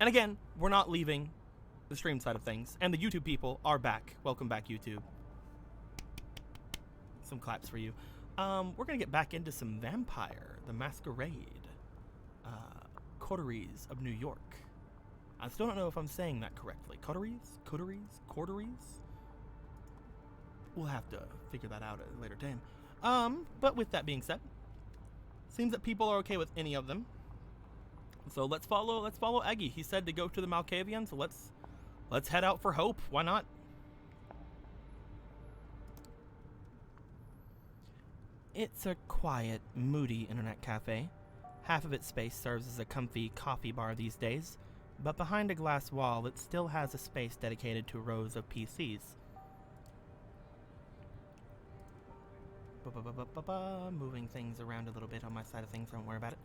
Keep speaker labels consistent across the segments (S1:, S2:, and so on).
S1: And again, we're not leaving the stream side of things. And the YouTube people are back. Welcome back, YouTube. Some claps for you. We're going to get back into some Vampire, the Masquerade. Coteries of New York. I still don't know if I'm saying that correctly. Coteries? We'll have to figure that out at a later time. But with that being said, seems that people are okay with any of them. So let's follow Eggy. He said to go to the Malkavian, so let's head out for Hope. Why not? It's a quiet, moody internet cafe. Half of its space serves as a comfy coffee bar these days, but behind a glass wall it still has a space dedicated to rows of PCs. Moving things around a little bit on my side of things, don't worry about it.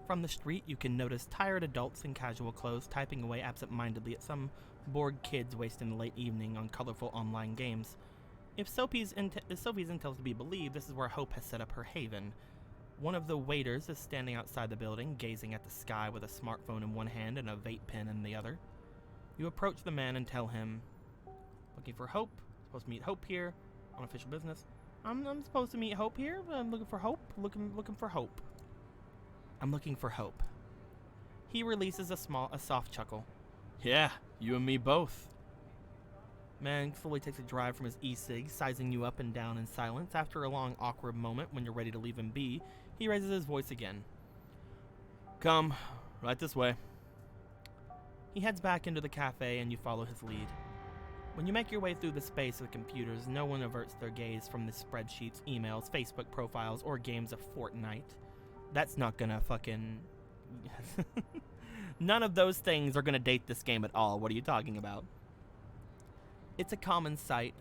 S1: From the street, you can notice tired adults in casual clothes typing away absent-mindedly at some bored kids wasting the late evening on colorful online games. If Sophie's intel is to be believed, this is where Hope has set up her haven. One of the waiters is standing outside the building, gazing at the sky with a smartphone in one hand and a vape pen in the other. You approach the man and tell him, "Looking for Hope? Supposed to meet Hope here on official business." I'm supposed to meet Hope here. I'm looking for Hope. Looking for Hope. I'm looking for Hope. He releases a soft chuckle. "Yeah, you and me both." Man fully takes a drive from his e-cig, sizing you up and down in silence. After a long, awkward moment when you're ready to leave him be, he raises his voice again. "Come, right this way." He heads back into the cafe and you follow his lead. When you make your way through the space of computers, no one averts their gaze from the spreadsheets, emails, Facebook profiles, or games of Fortnite. That's not gonna fucking... None of those things are gonna date this game at all. What are you talking about? It's a common sight.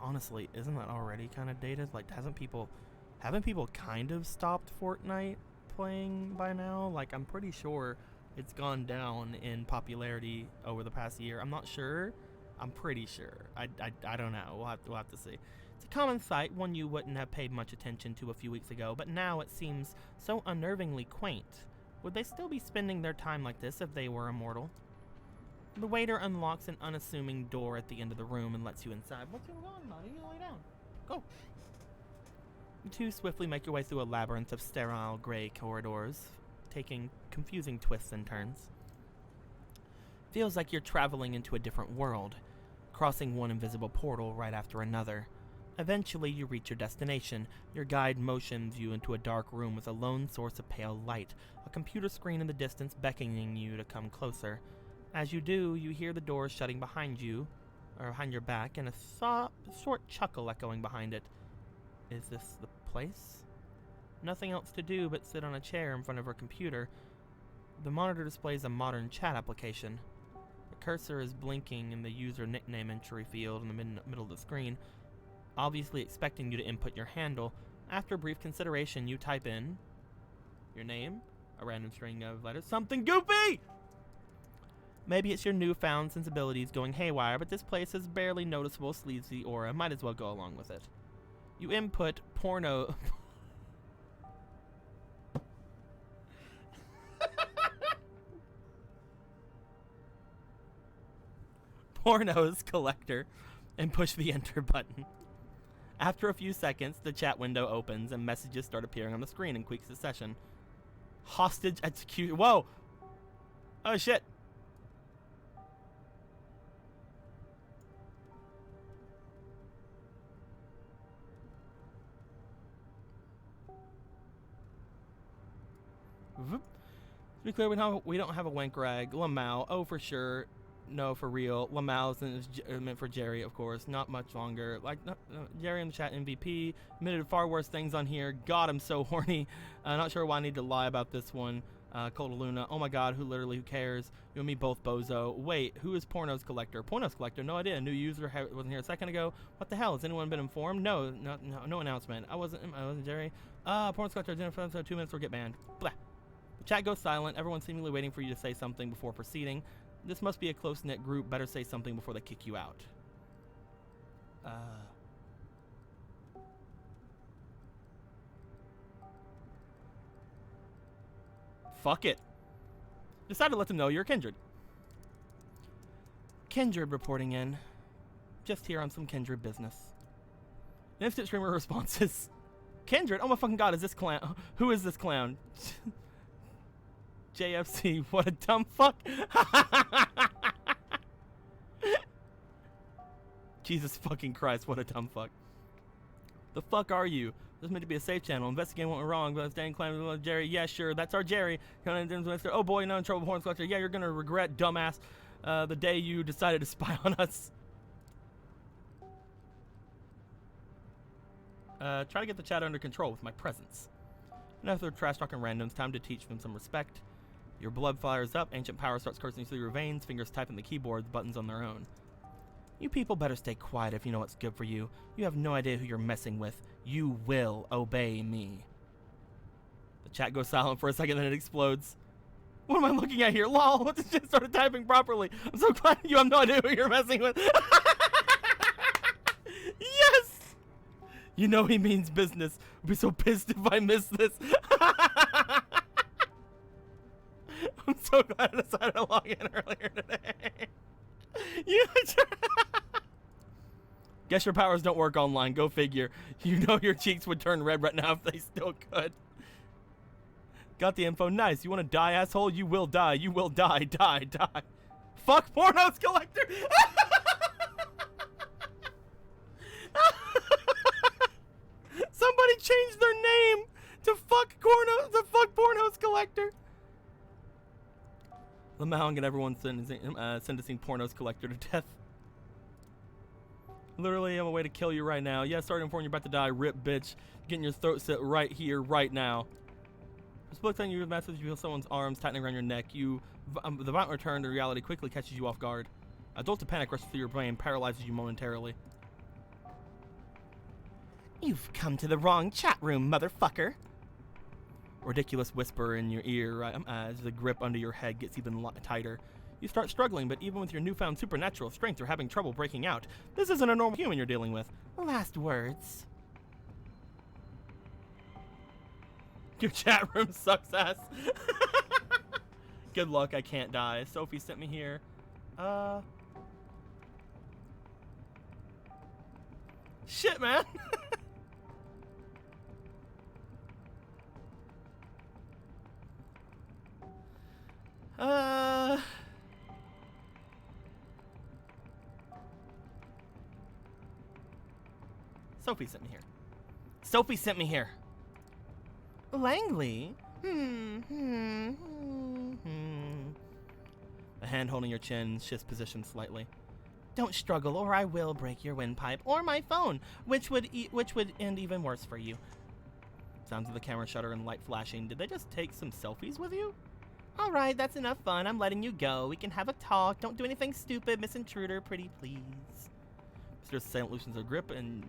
S1: Honestly, isn't that already kind of dated? Like, haven't people kind of stopped Fortnite playing by now? Like, I'm pretty sure it's gone down in popularity over the past year. I'm not sure. I'm pretty sure. I don't know. We'll have to see. It's a common sight, one you wouldn't have paid much attention to a few weeks ago, but now it seems so unnervingly quaint. Would they still be spending their time like this if they were immortal? The waiter unlocks an unassuming door at the end of the room and lets you inside. "What's going on, buddy? You lay down. Go." You two swiftly make your way through a labyrinth of sterile gray corridors, taking confusing twists and turns. Feels like you're traveling into a different world, crossing one invisible portal right after another. Eventually, you reach your destination. Your guide motions you into a dark room with a lone source of pale light, a computer screen in the distance beckoning you to come closer. As you do, you hear the doors shutting behind you, or behind your back, and a short chuckle echoing behind it. Is this the place? Nothing else to do but sit on a chair in front of her computer. The monitor displays a modern chat application. The cursor is blinking in the user nickname entry field in the middle of the screen, obviously expecting you to input your handle. After brief consideration, you type in your name, a random string of letters, something goofy! Maybe it's your newfound sensibilities going haywire, but this place has barely noticeable sleazy aura. Might as well go along with it. You input porno... Pornos collector and push the enter button. After a few seconds, the chat window opens and messages start appearing on the screen in quick succession. Hostage execution. Whoa! Oh shit! To be clear, we don't have a wank rag. Lamau, oh for sure. No, for real. Lamau's is meant for Jerry, of course. Not much longer. Jerry in the chat MVP. Admitted far worse things on here. God, I'm so horny. Not sure why I need to lie about this one. Cold Luna. Oh my god, who cares? You and me both, bozo. Wait, who is Pornos Collector? Pornos Collector? No idea. New user wasn't here a second ago. What the hell? Has anyone been informed? No announcement. I wasn't Jerry. Pornos Collector didn't for 2 minutes or get banned. Blah. The chat goes silent. Everyone's seemingly waiting for you to say something before proceeding. This must be a close-knit group. Better say something before they kick you out. Fuck it. Decide to let them know you're Kindred. Kindred reporting in. Just here on some Kindred business. An instant streamer responses. Kindred? Oh my fucking god, is this clown? Who is this clown? JFC, what a dumb fuck. Jesus fucking Christ, what a dumb fuck. The fuck are you? This is meant to be a safe channel. Investigating what went wrong, but staying claiming Jerry. Yeah, sure, that's our Jerry. Oh boy, no in trouble, Horns Collector. Yeah, you're gonna regret, dumbass, the day you decided to spy on us. Try to get the chat under control with my presence. Enough of trash talking randoms, time to teach them some respect. Your blood fires up, ancient power starts coursing through your veins, fingers typing the keyboard, buttons on their own. You people better stay quiet if you know what's good for you. You have no idea who you're messing with. You will obey me. The chat goes silent for a second, then it explodes. What am I looking at here? Lol, what the shit started typing properly. I'm so glad you have no idea who you're messing with. Yes! You know he means business. I'd be so pissed if I miss this. I'm so glad I decided to log in earlier today. Guess your powers don't work online. Go figure. You know your cheeks would turn red right now if they still could. Got the info. Nice. You want to die, asshole? You will die. You will die. Die. Die. Fuck Pornos Collector. Somebody changed their name to Fuck Pornos Collector. Lamau and everyone sentencing Pornos Collector to death. Literally, I'm a way to kill you right now. Yeah, sorry to inform you about to die. Rip, bitch. Getting your throat slit right here, right now. A split time you message, you feel someone's arms tightening around your neck. The violent return to reality quickly catches you off guard. A jolt of panic rushes through your brain, paralyzes you momentarily. You've come to the wrong chat room, motherfucker. Ridiculous whisper in your ear as the grip under your head gets even tighter. You start struggling, but even with your newfound supernatural strength, you're having trouble breaking out. This isn't a normal human you're dealing with. Last words. Your chat room sucks ass. Good luck, I can't die. Sophie sent me here. Shit, man. Sophie sent me here. Sophie sent me here. Langley? The hand holding your chin shifts position slightly. Don't struggle or I will break your windpipe or my phone, which would end even worse for you. Sounds of the camera shutter and light flashing. Did they just take some selfies with you? Alright, that's enough fun. I'm letting you go. We can have a talk. Don't do anything stupid, Miss Intruder, pretty please. Mr. Silent loosens her grip and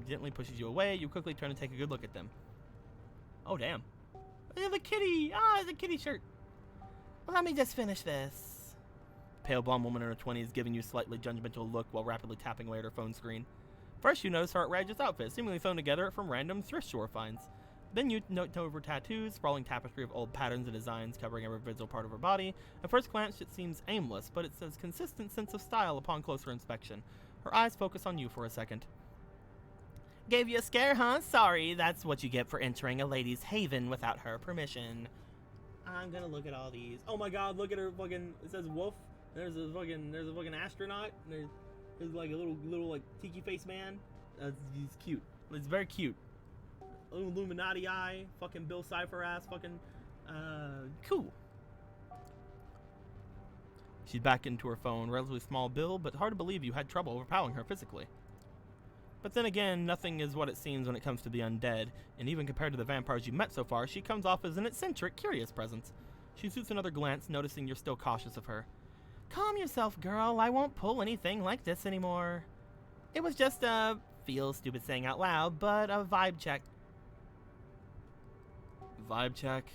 S1: gently pushes you away. You quickly turn and take a good look at them. Oh, damn. Look at the kitty. Ah, the kitty shirt. Let me just finish this. Pale blonde woman in her 20s giving you a slightly judgmental look while rapidly tapping away at her phone screen. First, you notice her outrageous outfit, seemingly thrown together from random thrift store finds. Then you note over tattoos, sprawling tapestry of old patterns and designs covering every visible part of her body. At first glance, it seems aimless, but it says consistent sense of style upon closer inspection. Her eyes focus on you for a second. Gave you a scare, huh? Sorry, that's what you get for entering a lady's haven without her permission. I'm gonna look at all these. Oh my god, look at her fucking, it says wolf. There's a fucking astronaut. There's like a little like tiki face man. He's cute. It's very cute. Illuminati eye, fucking Bill Cipher ass, fucking, cool. She's back into her phone, relatively small build, but hard to believe you had trouble overpowering her physically. But then again, nothing is what it seems when it comes to the undead, and even compared to the vampires you met so far, she comes off as an eccentric, curious presence. She shoots another glance, noticing you're still cautious of her. Calm yourself, girl, I won't pull anything like this anymore. It was just feels stupid saying out loud, but a vibe check. Vibe check.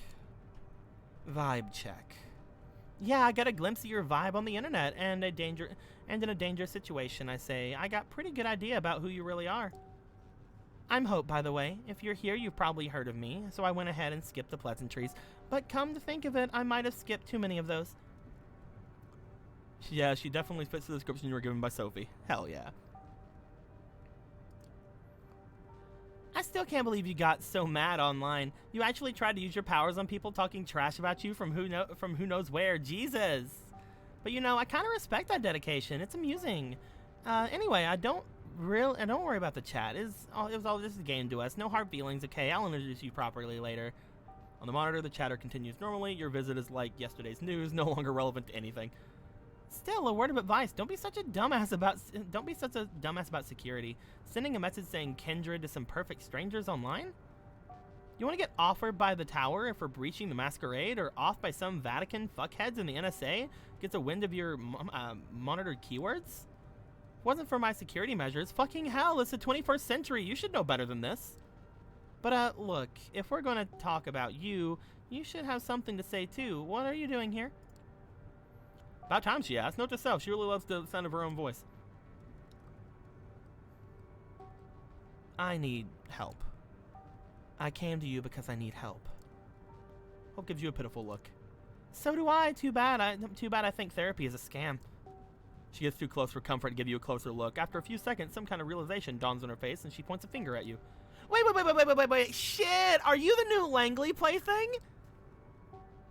S1: Vibe check. Yeah, I got a glimpse of your vibe on the internet, and in a dangerous situation, I say. I got pretty good idea about who you really are. I'm Hope, by the way. If you're here, you've probably heard of me, so I went ahead and skipped the pleasantries. But come to think of it, I might have skipped too many of those. Yeah, she definitely fits the description you were given by Sophie. Hell yeah. I still can't believe you got so mad online. You actually tried to use your powers on people talking trash about you from who knows where. Jesus. But you know, I kind of respect that dedication. It's amusing. Anyway, don't worry about the chat. It was all just a game to us. No hard feelings. Okay, I'll introduce you properly later. On the monitor, the chatter continues normally. Your visit is like yesterday's news, no longer relevant to anything. Still, a word of advice: don't be such a dumbass about security. Sending a message saying kindred to some perfect strangers online? You want to get offered by the tower for breaching the Masquerade, or off by some Vatican fuckheads in the NSA gets a wind of your monitored keywords? Wasn't for my security measures. Fucking hell, it's the 21st century. You should know better than this. But look, if we're gonna talk about you, you should have something to say too. What are you doing here? About time she asked. Note to self, she really loves the sound of her own voice. I need help. I came to you because I need help. Hope gives you a pitiful look. So do I. Too bad I think therapy is a scam. She gets too close for comfort to give you a closer look. After a few seconds, some kind of realization dawns on her face, and she points a finger at you. Wait. Shit! Are you the new Langley plaything?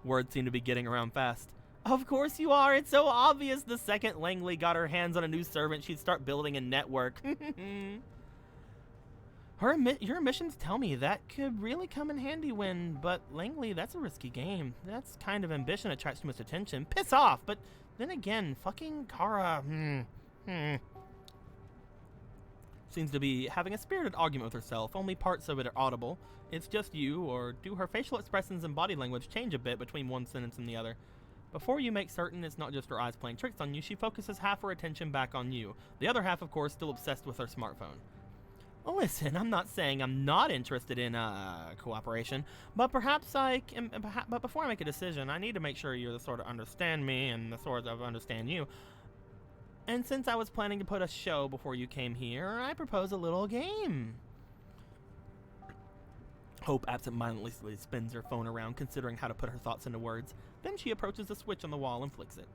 S1: Words seem to be getting around fast. Of course you are. It's so obvious. The second Langley got her hands on a new servant, she'd start building a network. Your missions tell me that could really come in handy but Langley, that's a risky game. That's kind of ambition attracts too much attention. Piss off! But then again, fucking Kara, seems to be having a spirited argument with herself. Only parts of it are audible. It's just you, or do her facial expressions and body language change a bit between one sentence and the other? Before you make certain it's not just her eyes playing tricks on you, she focuses half her attention back on you. The other half, of course, still obsessed with her smartphone. Listen, I'm not saying I'm not interested in cooperation, but perhaps but before I make a decision, I need to make sure you're the sort of understand me and the sort of understand you. And since I was planning to put a show before you came here, I propose a little game. Hope absentmindedly spins her phone around, considering how to put her thoughts into words. Then she approaches the switch on the wall and flicks it.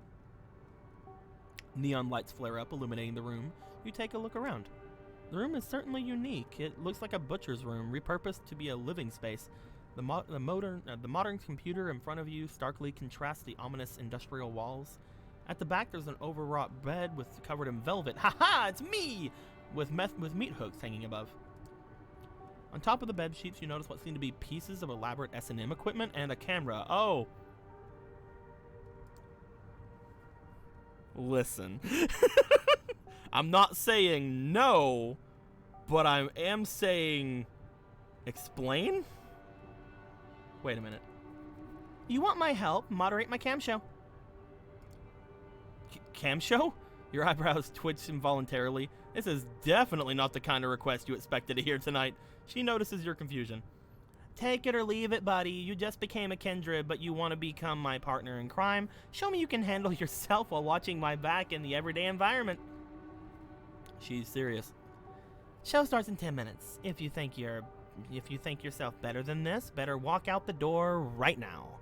S1: Neon lights flare up, illuminating the room. You take a look around. The room is certainly unique. It looks like a butcher's room, repurposed to be a living space. The modern computer in front of you starkly contrasts the ominous industrial walls. At the back, there's an overwrought bed covered in velvet. Ha! It's me! With meat hooks hanging above. On top of the bed sheets, you notice what seem to be pieces of elaborate S&M equipment and a camera. Oh. Listen. I'm not saying no, but I am saying explain? Wait a minute. You want my help? Moderate my cam show. Cam show? Your eyebrows twitch involuntarily. This is definitely not the kind of request you expected to hear tonight. She notices your confusion. Take it or leave it, buddy. You just became a kindred, but you want to become my partner in crime. Show me you can handle yourself while watching my back in the everyday environment. She's serious. Show starts in 10 minutes. If you think yourself better than this, better walk out the door right now.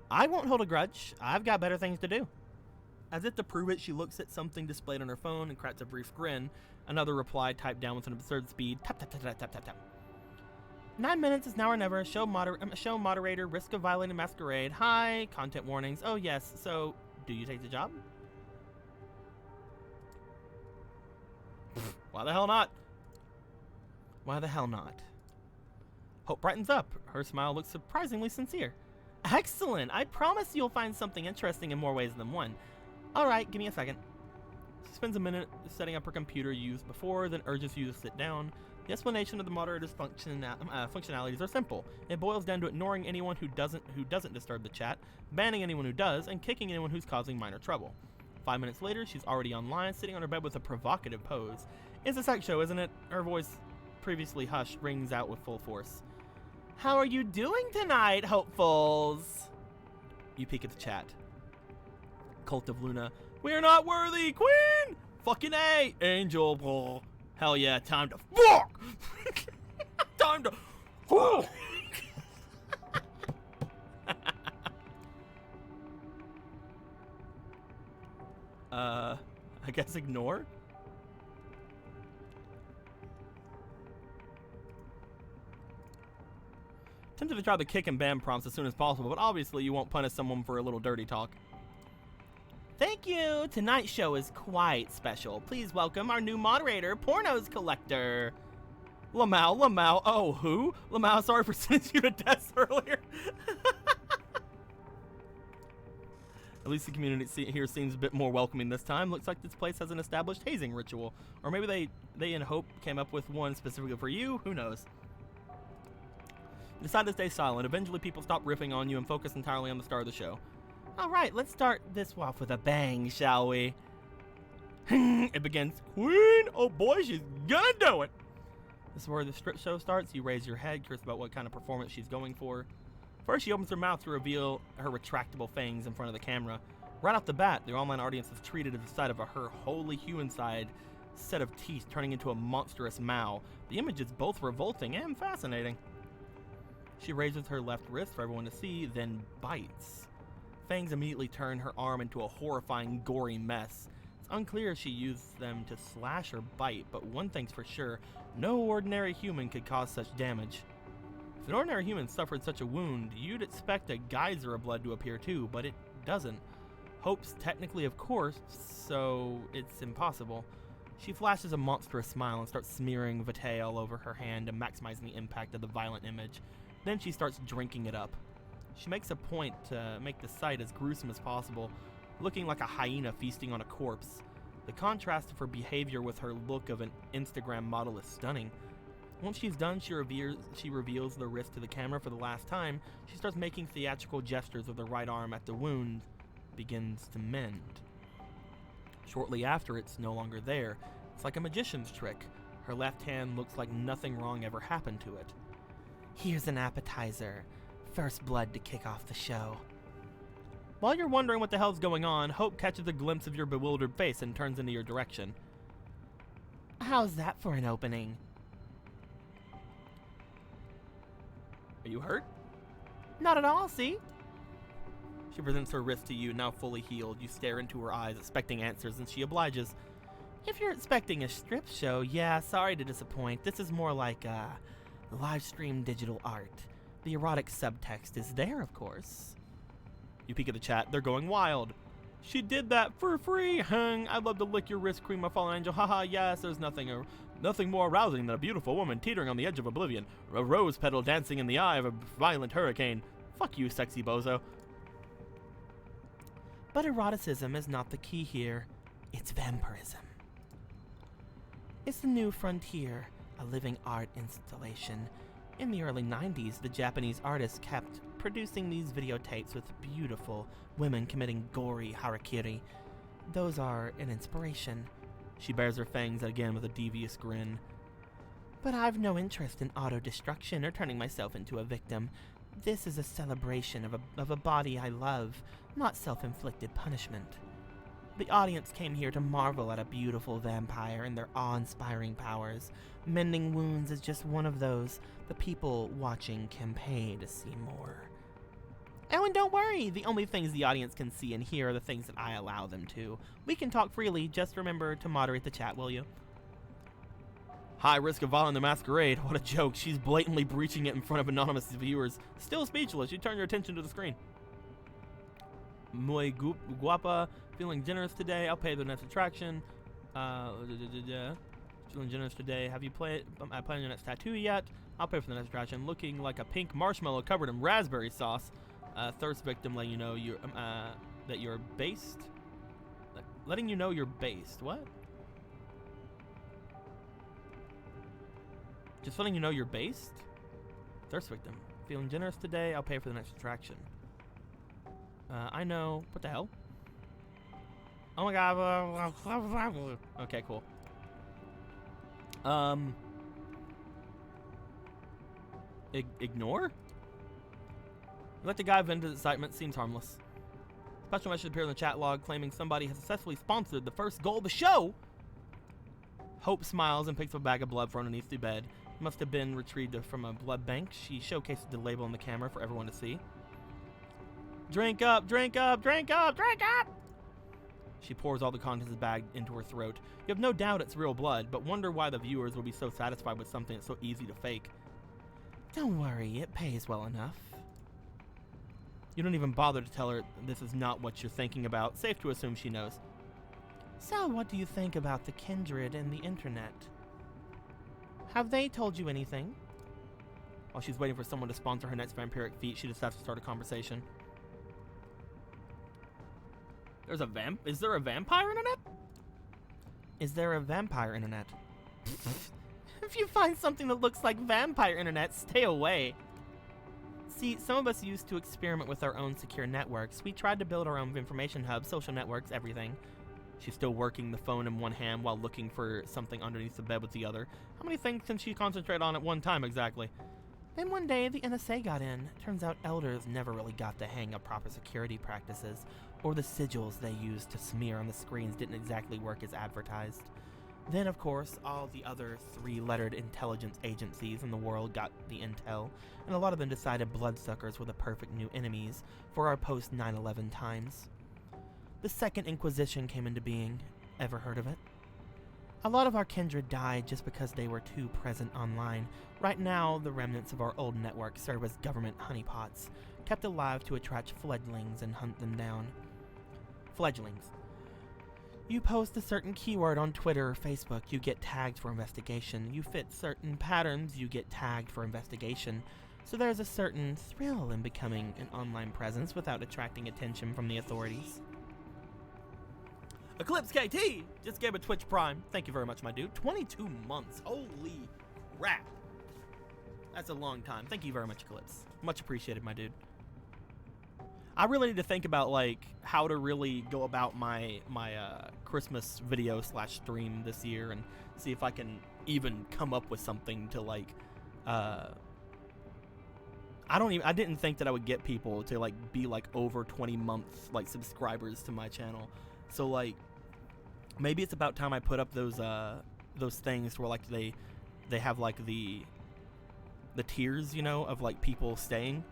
S1: I won't hold a grudge. I've got better things to do. As if to prove it, she looks at something displayed on her phone and cracks a brief grin. Another reply typed down with an absurd speed. Tap, tap, tap, tap, tap, tap, tap. 9 minutes is now or never. Show moderator. Risk of violating Masquerade. Hi. Content warnings. Oh, yes. So, do you take the job? Why the hell not? Why the hell not? Hope brightens up. Her smile looks surprisingly sincere. Excellent. I promise you'll find something interesting in more ways than one. All right, give me a second. She spends a minute setting up her computer used before, then urges you to sit down. The explanation of the moderator's functionalities are simple. It boils down to ignoring anyone who doesn't disturb the chat, banning anyone who does, and kicking anyone who's causing minor trouble. 5 minutes later, she's already online, sitting on her bed with a provocative pose. It's a sex show, isn't it? Her voice, previously hushed, rings out with full force. How are you doing tonight, hopefuls? You peek at the chat. Cult of Luna. We're not worthy, Queen! Fucking A! Angel. Oh, hell yeah, time to fuck! time to... I guess ignore? Tempted to try the kick and bam prompts as soon as possible, but obviously you won't punish someone for a little dirty talk. Thank you! Tonight's show is quite special. Please welcome our new moderator, Pornos Collector. Lamau. Oh, who? Lamau, sorry for sending you to death earlier. At least the community here seems a bit more welcoming this time. Looks like this place has an established hazing ritual. Or maybe they in hope came up with one specifically for you. Who knows? Decide to stay silent. Eventually people stop riffing on you and focus entirely on the star of the show. Alright, let's start this off with a bang, shall we? It begins. Queen! Oh boy, she's gonna do it! This is where the strip show starts. You raise your head, curious about what kind of performance she's going for. First, she opens her mouth to reveal her retractable fangs in front of the camera. Right off the bat, the online audience is treated to the sight of her wholly human-side set of teeth turning into a monstrous mow. The image is both revolting and fascinating. She raises her left wrist for everyone to see, then bites. Fangs immediately turn her arm into a horrifying, gory mess. It's unclear if she used them to slash or bite, but one thing's for sure, no ordinary human could cause such damage. If an ordinary human suffered such a wound, you'd expect a geyser of blood to appear too, but it doesn't. Hope's technically, of course, so it's impossible. She flashes a monstrous smile and starts smearing vitae all over her hand to maximize the impact of the violent image. Then she starts drinking it up. She makes a point to make the sight as gruesome as possible, looking like a hyena feasting on a corpse. The contrast of her behavior with her look of an Instagram model is stunning. Once she's done, she reveals the wrist to the camera for the last time. She starts making theatrical gestures with her right arm at the wound begins to mend. Shortly after, it's no longer there. It's like a magician's trick. Her left hand looks like nothing wrong ever happened to it. Here's an appetizer. First blood to kick off the show. While you're wondering what the hell's going on, Hope catches a glimpse of your bewildered face and turns into your direction. How's that for an opening? Are you hurt? Not at all, see? She presents her wrist to you, now fully healed. You stare into her eyes, expecting answers, and she obliges. If you're expecting a strip show, yeah, sorry to disappoint. This is more like live stream digital art. The erotic subtext is there, of course. You peek at the chat. They're going wild. She did that for free. Hung. I'd love to lick your wrist cream, my fallen angel. Haha, yes, there's nothing more arousing than a beautiful woman teetering on the edge of oblivion. A rose petal dancing in the eye of a violent hurricane. Fuck you, sexy bozo. But eroticism is not the key here. It's vampirism. It's the new frontier, a living art installation. In the early 90s, the Japanese artists kept producing these videotapes with beautiful women committing gory harakiri. Those are an inspiration. She bares her fangs again with a devious grin. But I've no interest in auto-destruction or turning myself into a victim. This is a celebration of a body I love, not self-inflicted punishment. The audience came here to marvel at a beautiful vampire and their awe-inspiring powers. Mending wounds is just one of those. The people watching can pay to see more. Oh, and don't worry, the only things the audience can see and hear are the things that I allow them to. We can talk freely, just remember to moderate the chat, will you? High risk of violence in the Masquerade. What a joke. She's blatantly breaching it in front of anonymous viewers. Still speechless, you turn your attention to the screen. Muy guapa. Feeling generous today. I'll pay the next attraction. Feeling generous today. Have you played your next tattoo yet? I'll pay for the next attraction. Looking like a pink marshmallow covered in raspberry sauce. Thirst victim letting you know you're that you're based. Letting you know you're based. What? Just letting you know you're based? Thirst victim. Feeling generous today. I'll pay for the next attraction. I know. What the hell? Oh my god. Okay, cool. Ignore? Let the guy vent his excitement. Seems harmless. Special message appeared in the chat log claiming somebody has successfully sponsored the first goal of the show. Hope smiles and picks up a bag of blood from underneath the bed. Must have been retrieved from a blood bank. She showcases the label on the camera for everyone to see. Drink up, drink up, drink up, drink up! She pours all the contents of the bag into her throat. You have no doubt it's real blood, but wonder why the viewers will be so satisfied with something that's so easy to fake. Don't worry, it pays well enough. You don't even bother to tell her this is not what you're thinking about. Safe to assume she knows. So, what do you think about the kindred and the internet? Have they told you anything? While she's waiting for someone to sponsor her next vampiric feat, she just has to start a conversation. Is there a vampire internet? Is there a vampire internet? If you find something that looks like vampire internet, stay away. See, some of us used to experiment with our own secure networks. We tried to build our own information hubs, social networks, everything. She's still working the phone in one hand while looking for something underneath the bed with the other. How many things can she concentrate on at one time exactly? Then one day, the NSA got in. Turns out elders never really got the hang of proper security practices, or the sigils they used to smear on the screens didn't exactly work as advertised. Then, of course, all the other three-lettered intelligence agencies in the world got the intel, and a lot of them decided bloodsuckers were the perfect new enemies for our post-9/11 times. The Second Inquisition came into being. Ever heard of it? A lot of our kindred died just because they were too present online. Right now, the remnants of our old network serve as government honeypots, kept alive to attract fledglings and hunt them down. Fledglings. You post a certain keyword on Twitter or Facebook, you get tagged for investigation. You fit certain patterns, you get tagged for investigation. So there's a certain thrill in becoming an online presence without attracting attention from the authorities. Eclipse KT just gave a Twitch Prime. Thank you very much, my dude. 22 months. Holy crap. That's a long time. Thank you very much, Eclipse. Much appreciated, my dude. I really need to think about, like, how to really go about my Christmas video / stream this year and see if I can even come up with something to, like, I didn't think that I would get people to, like, be, like, over 20 months, like, subscribers to my channel. So, like, maybe it's about time I put up those things where, like, they have, like, the tiers, you know, of, like, people staying.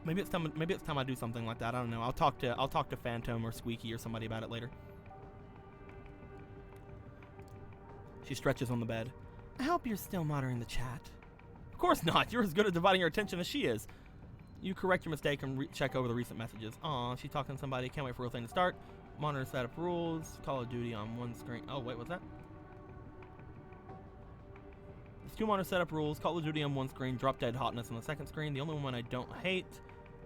S1: Maybe it's time I do something like that. I don't know. I'll talk to Phantom or Squeaky or somebody about it later. She stretches on the bed. I hope you're still monitoring the chat. Of course not. You're as good at dividing your attention as she is. You correct your mistake and check over the recent messages. Aw, she's talking to somebody. Can't wait for real thing to start. Monitor setup rules. Call of Duty on one screen. Oh, wait, what's that? There's 2 monitor setup rules. Call of Duty on one screen. Drop Dead Hotness on the second screen. The only one I don't hate.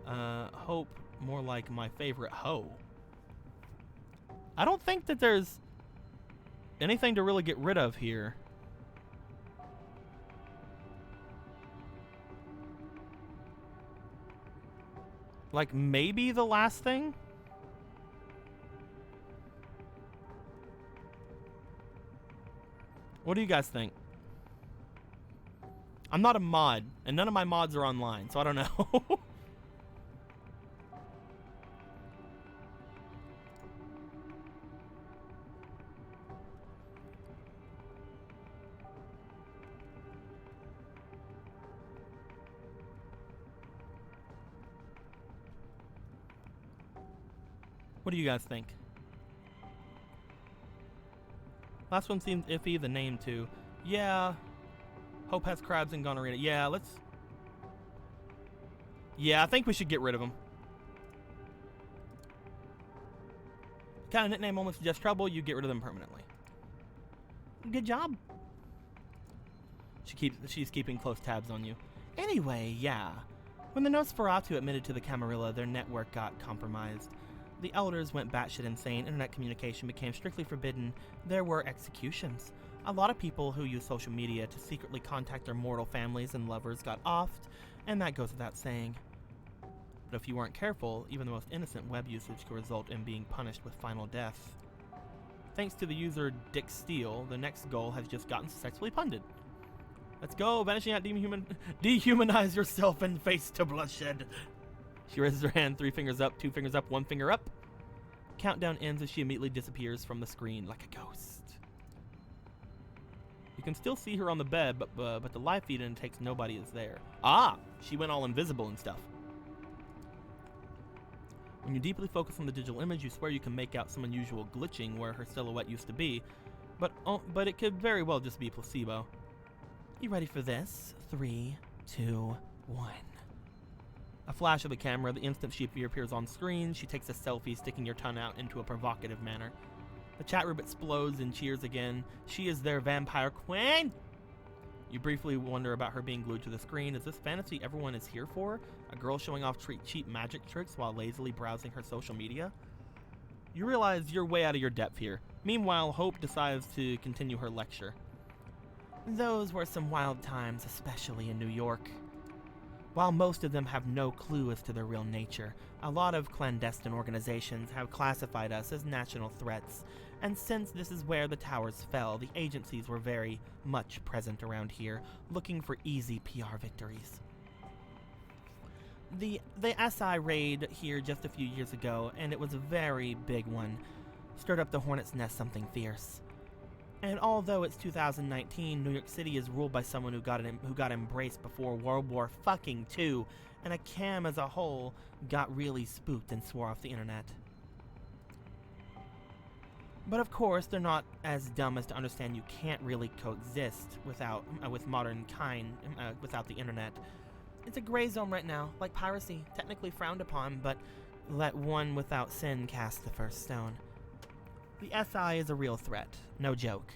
S1: Hope. More like my favorite hoe. I don't think that there's anything to really get rid of here. Like, maybe the last thing? What do you guys think? I'm not a mod, and none of my mods are online, so I don't know. What do you guys think? Last one seems iffy, the name too. Yeah. Hope has crabs and gonorrhea. Yeah, I think we should get rid of him. Kind of nickname only suggests trouble, you get rid of them permanently. Good job. She's keeping close tabs on you. Anyway, yeah. When the Nosferatu admitted to the Camarilla, their network got compromised. The elders went batshit insane, internet communication became strictly forbidden, there were executions. A lot of people who use social media to secretly contact their mortal families and lovers got offed, and that goes without saying. But if you weren't careful, even the most innocent web usage could result in being punished with final death. Thanks to the user Dick Steele, the next goal has just gotten successfully funded. Let's go, vanishing out, dehumanize yourself and face to bloodshed. She raises her hand, 3 fingers up, 2 fingers up, 1 finger up. Countdown ends as she immediately disappears from the screen like a ghost. You can still see her on the bed, but the live feed indicates nobody is there. Ah, she went all invisible and stuff. When you deeply focus on the digital image, you swear you can make out some unusual glitching where her silhouette used to be, but it could very well just be placebo. You ready for this? 3, 2, 1. A flash of the camera. The instant she appears on screen, she takes a selfie, sticking her tongue out into a provocative manner. The chat room explodes in cheers again. She is their vampire queen! You briefly wonder about her being glued to the screen. Is this fantasy everyone is here for? A girl showing off cheap magic tricks while lazily browsing her social media? You realize you're way out of your depth here. Meanwhile, Hope decides to continue her lecture. Those were some wild times, especially in New York. While most of them have no clue as to their real nature, a lot of clandestine organizations have classified us as national threats, and since this is where the towers fell, the agencies were very much present around here, looking for easy PR victories. The SI raid here just a few years ago, and it was a very big one, stirred up the hornet's nest something fierce. And although it's 2019, New York City is ruled by someone who got embraced before World War fucking II, and a cam as a whole got really spooked and swore off the internet. But of course, they're not as dumb as to understand you can't really coexist with modern kind without the internet. It's a gray zone right now, like piracy, technically frowned upon, but let one without sin cast the first stone. The SI is a real threat, no joke,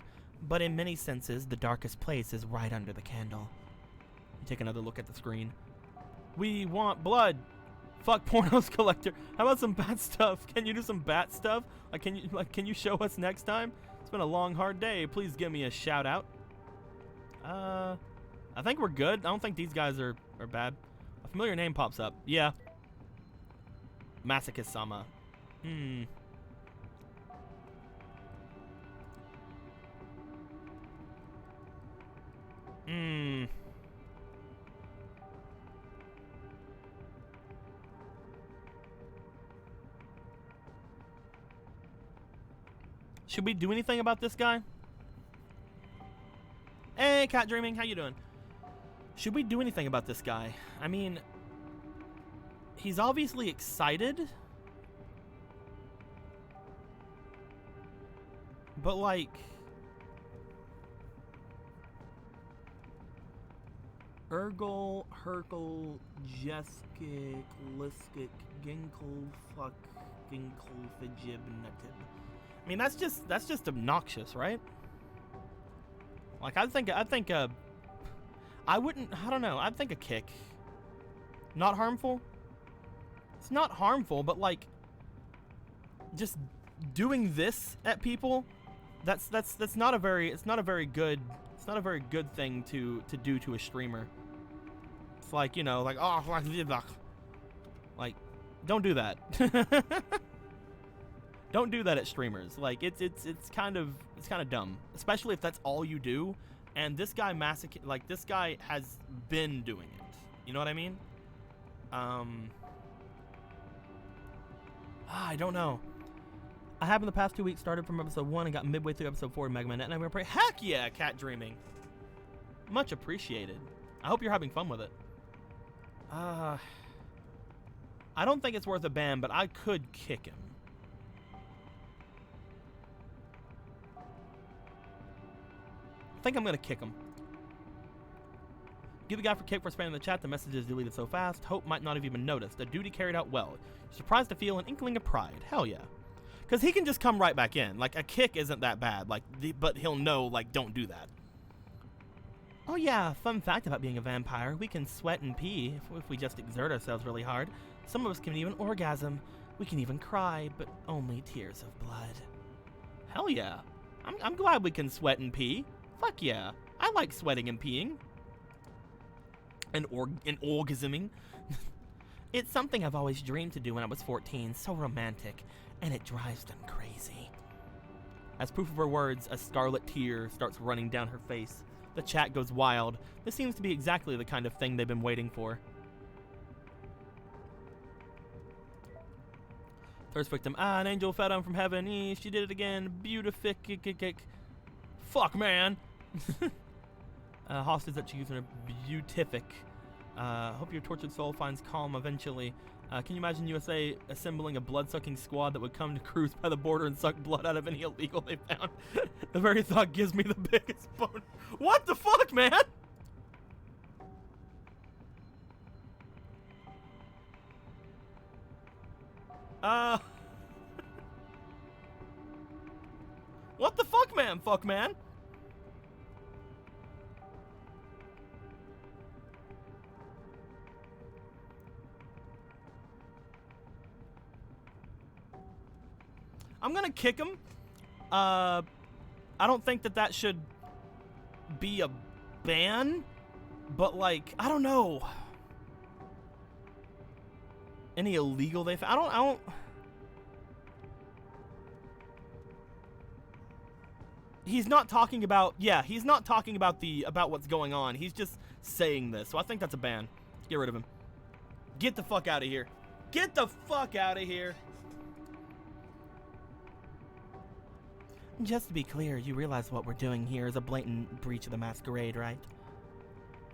S1: but in many senses, the darkest place is right under the candle. You take another look at the screen. We want blood. Fuck pornos collector. How about some bat stuff? Can you do some bat stuff? Can you show us next time? It's been a long, hard day. Please give me a shout out. I think we're good. I don't think these guys are bad. A familiar name pops up. Yeah. Masochist-sama. Should we do anything about this guy? Hey, Cat Dreaming, how you doing? Should we do anything about this guy? I mean, he's obviously excited. But like, Urgle, Herkel, Jeskik, Liskik, Ginkle, Fuck, Ginkle, Fijib, Netib. I mean, that's just obnoxious, right? Like, I don't know, I'd think a kick. Not harmful? It's not harmful, but like, just doing this at people, that's not a very good thing to do to a streamer. It's like, you know, like, oh, like, don't do that. Don't do that at streamers. Like, it's kind of dumb, especially if that's all you do. And this guy this guy has been doing it. You know what I mean? I don't know. I have in the past 2 weeks started from episode 1 and got midway through episode 4 of Mega Man Net, and I'm gonna pray, heck yeah, Cat Dreaming. Much appreciated. I hope you're having fun with it. I don't think it's worth a ban, but I could kick him. I think I'm gonna kick him. Give the guy for kick for spamming the chat. The message is deleted so fast. Hope might not have even noticed. A duty carried out well. You're surprised to feel an inkling of pride. Hell yeah. Because he can just come right back in. Like, a kick isn't that bad. Like, but he'll know, like, don't do that. Oh yeah, fun fact about being a vampire. We can sweat and pee if we just exert ourselves really hard. Some of us can even orgasm. We can even cry, but only tears of blood. Hell yeah. I'm glad we can sweat and pee. Fuck yeah. I like sweating and peeing. And orgasming. It's something I've always dreamed to do when I was 14. So romantic. And it drives them crazy. As proof of her words, a scarlet tear starts running down her face. The chat goes wild. This seems to be exactly the kind of thing they've been waiting for. First victim. An angel fell down from heaven. She did it again. Beautific. Fuck, man. Hostage that you use in a beatific. Hope your tortured soul finds calm eventually. Can you imagine USA assembling a blood-sucking squad that would come to cruise by the border and suck blood out of any illegal they found? The very thought gives me the biggest bone. What the fuck, man? What the fuck, man? Fuck, man. I'm gonna kick him. I don't think that should be a ban, but like, I don't know. Any illegal they found? I don't. He's not talking about, yeah, he's not talking about about what's going on. He's just saying this. So I think that's a ban. Get rid of him. Get the fuck out of here. Get the fuck out of here. Just to be clear, you realize what we're doing here is a blatant breach of the Masquerade, right?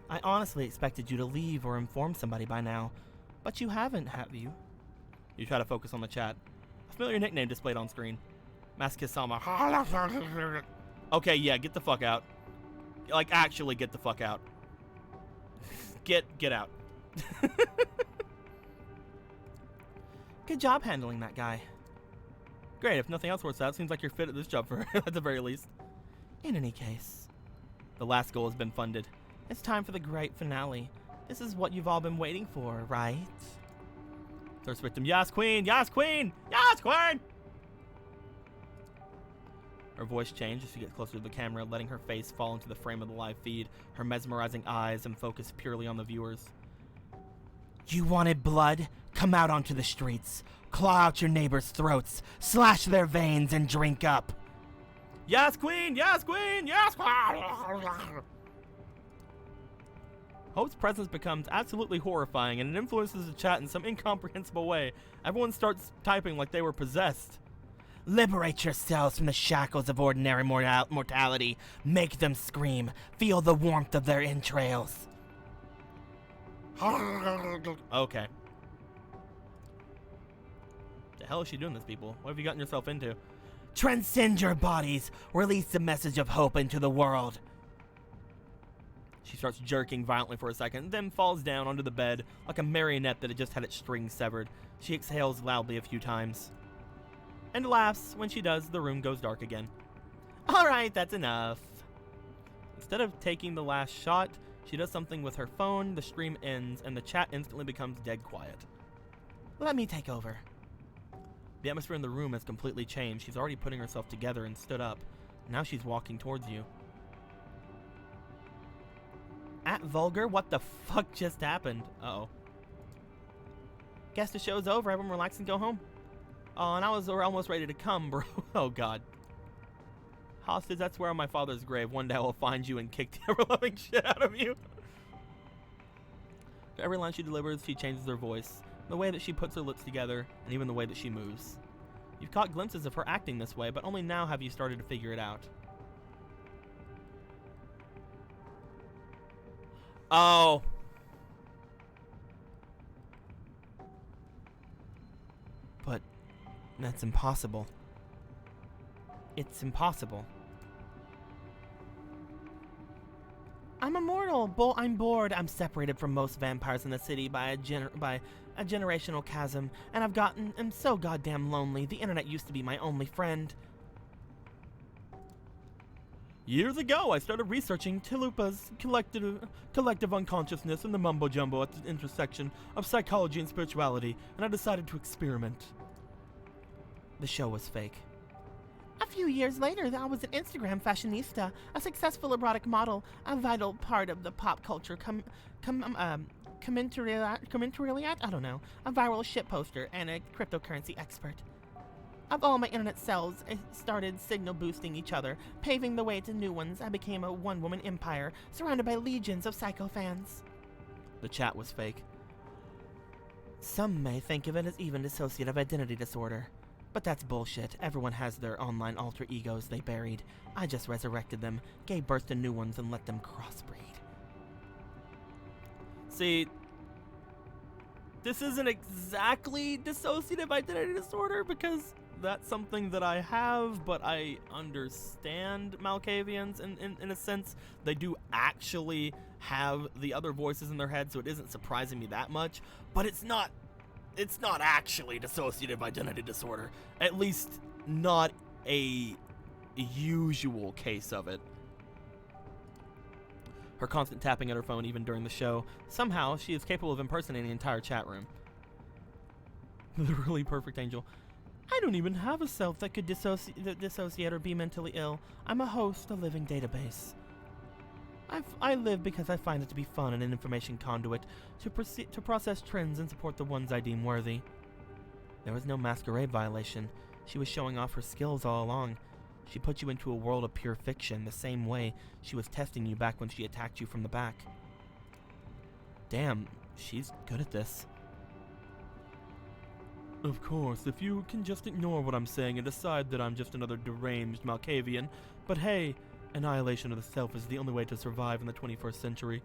S1: I honestly expected you to leave or inform somebody by now, but you haven't, have you? You try to focus on the chat. A familiar nickname displayed on screen. Maskisama. Okay, yeah, get the fuck out. Like, actually get the fuck out. Get out. Good job handling that guy. Great, if nothing else works out, seems like you're fit at this job for at the very least. In any case, the last goal has been funded. It's time for the great finale. This is what you've all been waiting for, right? First victim, yes, queen! Yes, queen! Yes, queen! Her voice changed as she gets closer to the camera, letting her face fall into the frame of the live feed, her mesmerizing eyes and focus purely on the viewers. You wanted blood? Come out onto the streets. Claw out your neighbors' throats, slash their veins, and drink up. Yes, queen! Yes, queen! Yes, queen! Hope's presence becomes absolutely horrifying, and it influences the chat in some incomprehensible way. Everyone starts typing like they were possessed. Liberate yourselves from the shackles of ordinary mortality. Make them scream. Feel the warmth of their entrails. Okay. The hell is she doing this, people? What have you gotten yourself into? Transcend your bodies. Release the message of hope into the world. She starts jerking violently for a second, then falls down onto the bed like a marionette that had just had its strings severed. She exhales loudly a few times. And laughs. When she does, the room goes dark again. Alright, that's enough. Instead of taking the last shot, she does something with her phone, the stream ends, and the chat instantly becomes dead quiet. Let me take over. The atmosphere in the room has completely changed. She's already putting herself together and stood up. Now she's walking towards you. At Vulgar, what the fuck just happened? Uh-oh. Guess the show's over. Everyone relax and go home. Oh, and we're almost ready to come, bro. Oh, God. Hostage, that's where on my father's grave. One day I will find you and kick the ever-loving shit out of you. For every line she delivers, she changes her voice. The way that she puts her lips together, and even the way that she moves. You've caught glimpses of her acting this way, but only now have you started to figure it out. Oh. But that's impossible. It's impossible. I'm immortal. I'm bored. I'm separated from most vampires in the city by a generational chasm, and I'm so goddamn lonely. The internet used to be my only friend. Years ago, I started researching Tilupa's collective unconsciousness and the mumbo-jumbo at the intersection of psychology and spirituality, and I decided to experiment. The show was fake. A few years later, I was an Instagram fashionista, a successful erotic model, a vital part of the pop culture commentary, I don't know, a viral shit poster, and a cryptocurrency expert. Of all my internet selves, I started signal boosting each other, paving the way to new ones. I became a one-woman empire, surrounded by legions of psycho fans. The chat was fake. Some may think of it as even dissociative identity disorder. But that's bullshit. Everyone has their online alter egos they buried. I just resurrected them, gave birth to new ones, and let them crossbreed. See, this isn't exactly dissociative identity disorder because that's something that I have, but I understand Malkavians in a sense. They do actually have the other voices in their head, so it isn't surprising me that much, but it's not actually dissociative identity disorder. At least not a usual case of it. Her constant tapping at her phone even during the show. Somehow, she is capable of impersonating the entire chat room. The really perfect angel. I don't even have a self that could dissociate or be mentally ill. I'm a host, a living database. I live because I find it to be fun and an information conduit to process trends and support the ones I deem worthy. There was no Masquerade violation. She was showing off her skills all along. She put you into a world of pure fiction the same way she was testing you back when she attacked you from the back. Damn, she's good at this. Of course, if you can just ignore what I'm saying and decide that I'm just another deranged Malkavian, but hey, annihilation of the self is the only way to survive in the 21st century.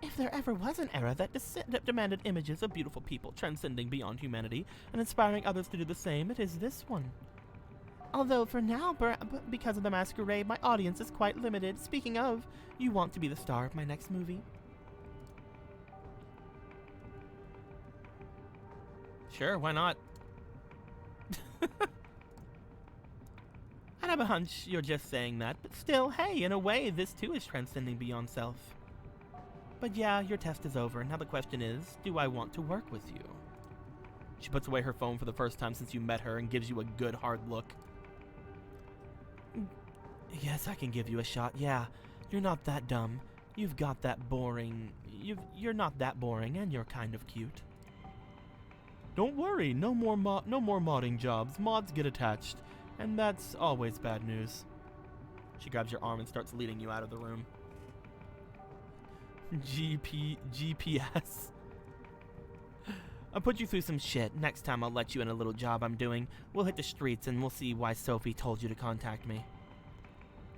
S1: If there ever was an era that demanded images of beautiful people transcending beyond humanity and inspiring others to do the same, it is this one. Although for now, because of the Masquerade, my audience is quite limited. Speaking of, you want to be the star of my next movie? Sure, why not? I have a hunch you're just saying that, but still, hey, in a way, this too is transcending beyond self. But yeah, your test is over. Now the question is, do I want to work with you? She puts away her phone for the first time since you met her and gives you a good hard look. Yes, I can give you a shot, yeah. You're not that dumb. You've got that boring... You're not that boring, and you're kind of cute. Don't worry, no more modding jobs. Mods get attached, and that's always bad news. She grabs your arm and starts leading you out of the room. GPS. I'll put you through some shit. Next time I'll let you in a little job I'm doing. We'll hit the streets and we'll see why Sophie told you to contact me.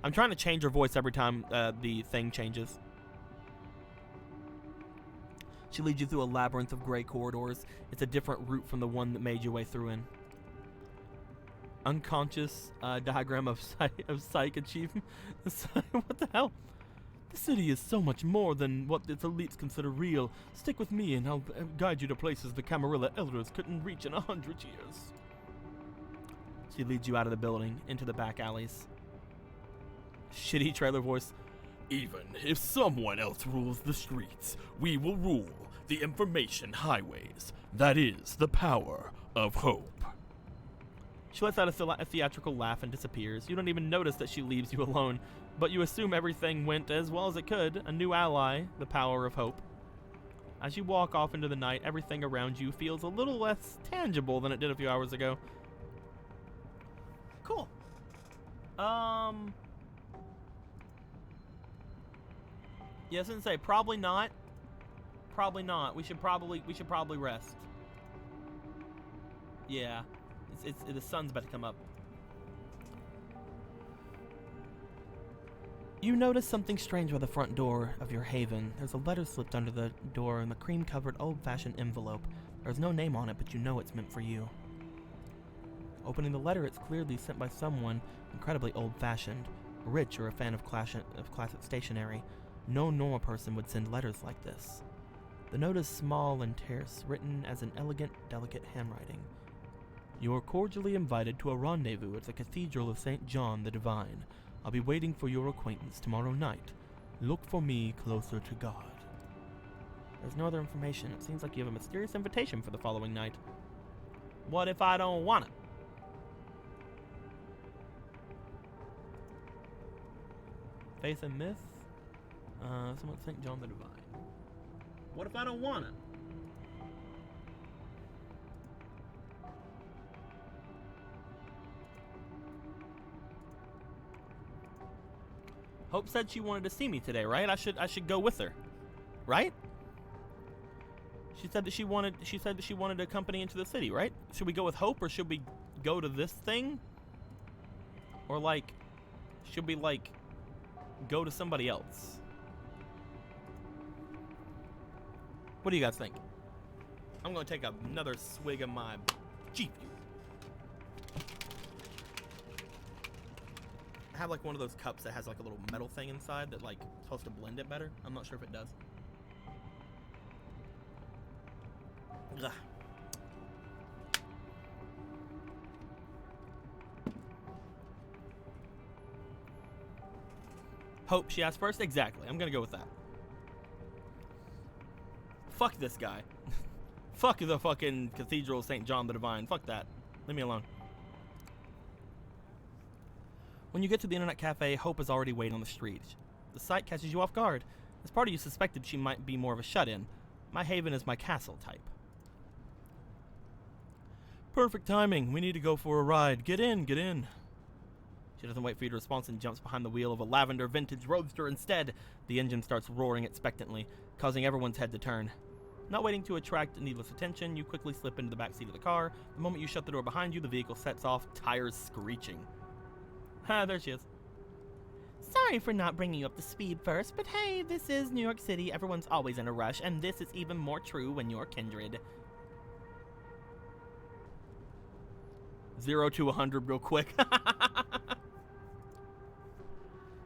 S1: I'm trying to change her voice every time the thing changes. She leads you through a labyrinth of gray corridors. It's a different route from the one that made your way through in. Unconscious diagram of psych achievement. What the hell? The city is so much more than what its elites consider real. Stick with me and I'll guide you to places the Camarilla elders couldn't reach in 100 years. She leads you out of the building, into the back alleys. Shitty trailer voice.
S2: Even if someone else rules the streets, we will rule the information highways. That is the power of hope.
S1: She lets out a theatrical laugh and disappears. You don't even notice that she leaves you alone, but you assume everything went as well as it could. A new ally, the power of hope. As you walk off into the night, everything around you feels a little less tangible than it did a few hours ago. Cool. Yeah, I was gonna say probably not. Probably not. We should probably rest. Yeah, the sun's about to come up. You notice something strange by the front door of your haven. There's a letter slipped under the door in the cream-covered, old-fashioned envelope. There's no name on it, but you know it's meant for you. Opening the letter, it's clearly sent by someone incredibly old-fashioned, rich, or a fan of classic stationery. No normal person would send letters like this. The note is small and terse, written as an elegant, delicate handwriting. You are cordially invited to a rendezvous at the Cathedral of St. John the Divine. I'll be waiting for your acquaintance tomorrow night. Look for me closer to God. There's no other information. It seems like you have a mysterious invitation for the following night. What if I don't want it? Faith and myth? Someone St. John the Divine. What if I don't want it? Hope said she wanted to see me today, right? I should go with her. Right? She said that she wanted to accompany into the city, right? Should we go with Hope or should we go to this thing? Or, like, should we, like, go to somebody else? What do you guys think? I'm going to take another swig of my G Fuel. I have, like, one of those cups that has, like, a little metal thing inside that, like, supposed to blend it better. I'm not sure if it does. Ugh. Hope she asked first? Exactly. I'm gonna go with that. Fuck this guy. Fuck the fucking Cathedral of St. John the Divine. Fuck that. Leave me alone. When you get to the internet cafe, Hope is already waiting on the street. The sight catches you off guard. As part of you suspected she might be more of a shut-in. My haven is my castle type. Perfect timing. We need to go for a ride. Get in, get in. She doesn't wait for you to respond and jumps behind the wheel of a lavender vintage roadster instead. The engine starts roaring expectantly, causing everyone's head to turn. Not waiting to attract needless attention, you quickly slip into the back seat of the car. The moment you shut the door behind you, the vehicle sets off, tires screeching. Ha, there she is. Sorry for not bringing you up to speed first, but hey, this is New York City. Everyone's always in a rush, and this is even more true when you're kindred. 0 to 100 real quick.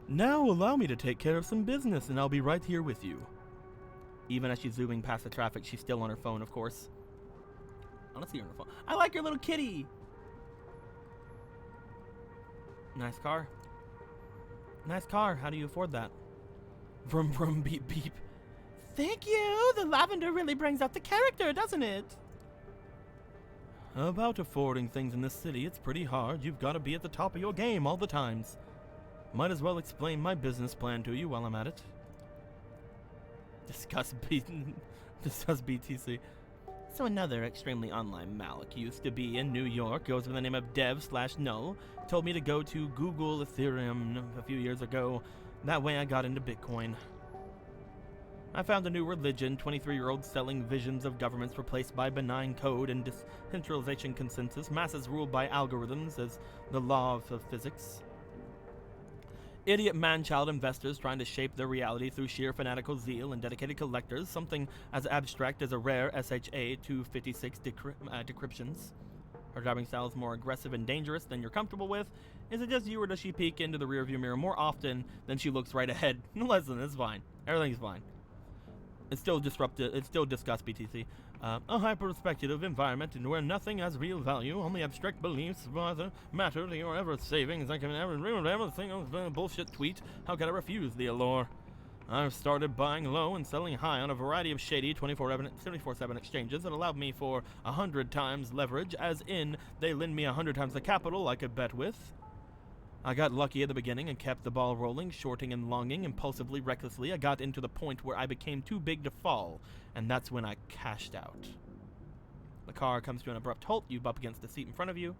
S1: Now allow me to take care of some business, and I'll be right here with you. Even as she's zooming past the traffic, she's still on her phone, of course. I want to see her on her phone. I like your little kitty. Nice car. Nice car. How do you afford that? Vroom vroom beep beep. Thank you. The lavender really brings out the character, doesn't it? About affording things in this city, it's pretty hard. You've got to be at the top of your game all the times. Might as well explain my business plan to you while I'm at it. Discuss BTC. So another extremely online Malik used to be in New York, goes by the name of Dev/Null, told me to go to Google Ethereum a few years ago. That way I got into Bitcoin. I found a new religion, 23-year-olds selling visions of governments replaced by benign code and decentralization consensus, masses ruled by algorithms as the law of physics. Idiot man-child investors trying to shape their reality through sheer fanatical zeal and dedicated collectors, something as abstract as a rare SHA-256 decryptions. Her driving style is more aggressive and dangerous than you're comfortable with. Is it just you, or does she peek into the rearview mirror more often than she looks right ahead? Listen, it's fine. Everything's fine. It's still disruptive. It's still discuss BTC. A hyper-speculative environment where nothing has real value, only abstract beliefs matter to your ever savings. I can never read everything of a bullshit tweet. How can I refuse the allure? I've started buying low and selling high on a variety of shady 24/7 exchanges that allowed me for 100 times leverage, as in they lend me 100 times the capital I could bet with. I got lucky at the beginning and kept the ball rolling, shorting and longing, impulsively, recklessly. I got into the point where I became too big to fall, and that's when I cashed out. The car comes to an abrupt halt. You bump against the seat in front of you.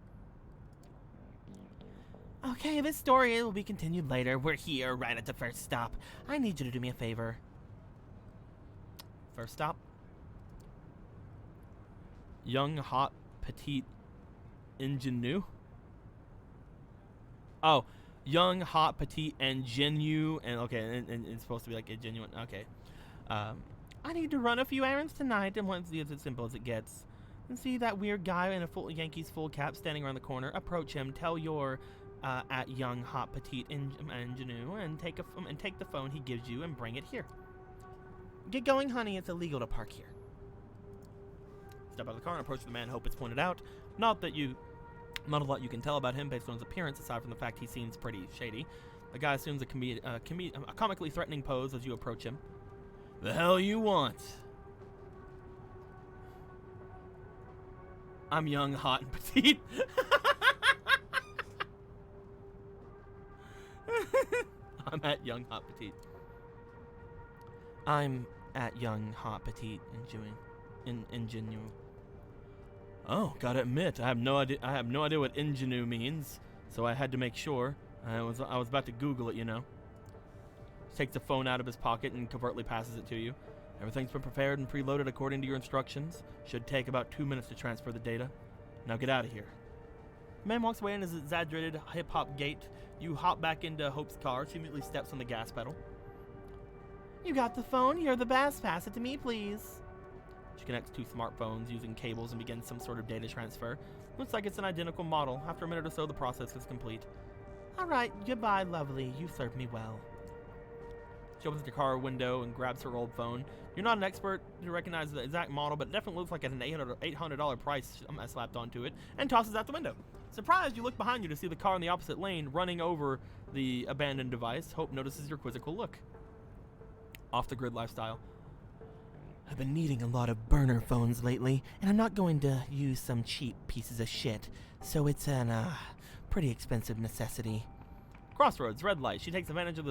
S1: Okay, this story will be continued later. We're here, right at the first stop. I need you to do me a favor. First stop? Young, hot, petite ingenue? Oh, young, hot, petite, ingenue, and okay, and it's supposed to be like a genuine, okay. I need to run a few errands tonight, and once it's as simple as it gets. And see that weird guy in a full Yankees full cap standing around the corner. Approach him, tell your at young, hot, petite ingenue, and take the phone he gives you and bring it here. Get going, honey. It's illegal to park here. Step out of the car and approach the man Hope has pointed out. Not a lot you can tell about him based on his appearance, aside from the fact he seems pretty shady. The guy assumes a comically threatening pose as you approach him. The hell you want? I'm young, hot, and petite. I'm at young, hot, petite. I'm at young, hot, petite, ingenue. Oh, gotta admit, I have no idea what ingenue means, so I had to make sure. I was about to Google it, you know. He takes the phone out of his pocket and covertly passes it to you. Everything's been prepared and preloaded according to your instructions. Should take about 2 minutes to transfer the data. Now get out of here. The man walks away in his exaggerated hip-hop gait. You hop back into Hope's car. She immediately steps on the gas pedal. You got the phone? You're the best. Pass it to me, please. She connects two smartphones using cables and begins some sort of data transfer. Looks like it's an identical model. After a minute or so, the process is complete. All right, goodbye, lovely. You served me well. She opens the car window and grabs her old phone. You're not an expert to recognize the exact model, but it definitely looks like an $800 price slapped onto it, and tosses out the window. Surprised, you look behind you to see the car in the opposite lane running over the abandoned device. Hope notices your quizzical look. Off-the-grid lifestyle. I've been needing a lot of burner phones lately, and I'm not going to use some cheap pieces of shit, so it's an pretty expensive necessity. Crossroads, red light. She takes advantage of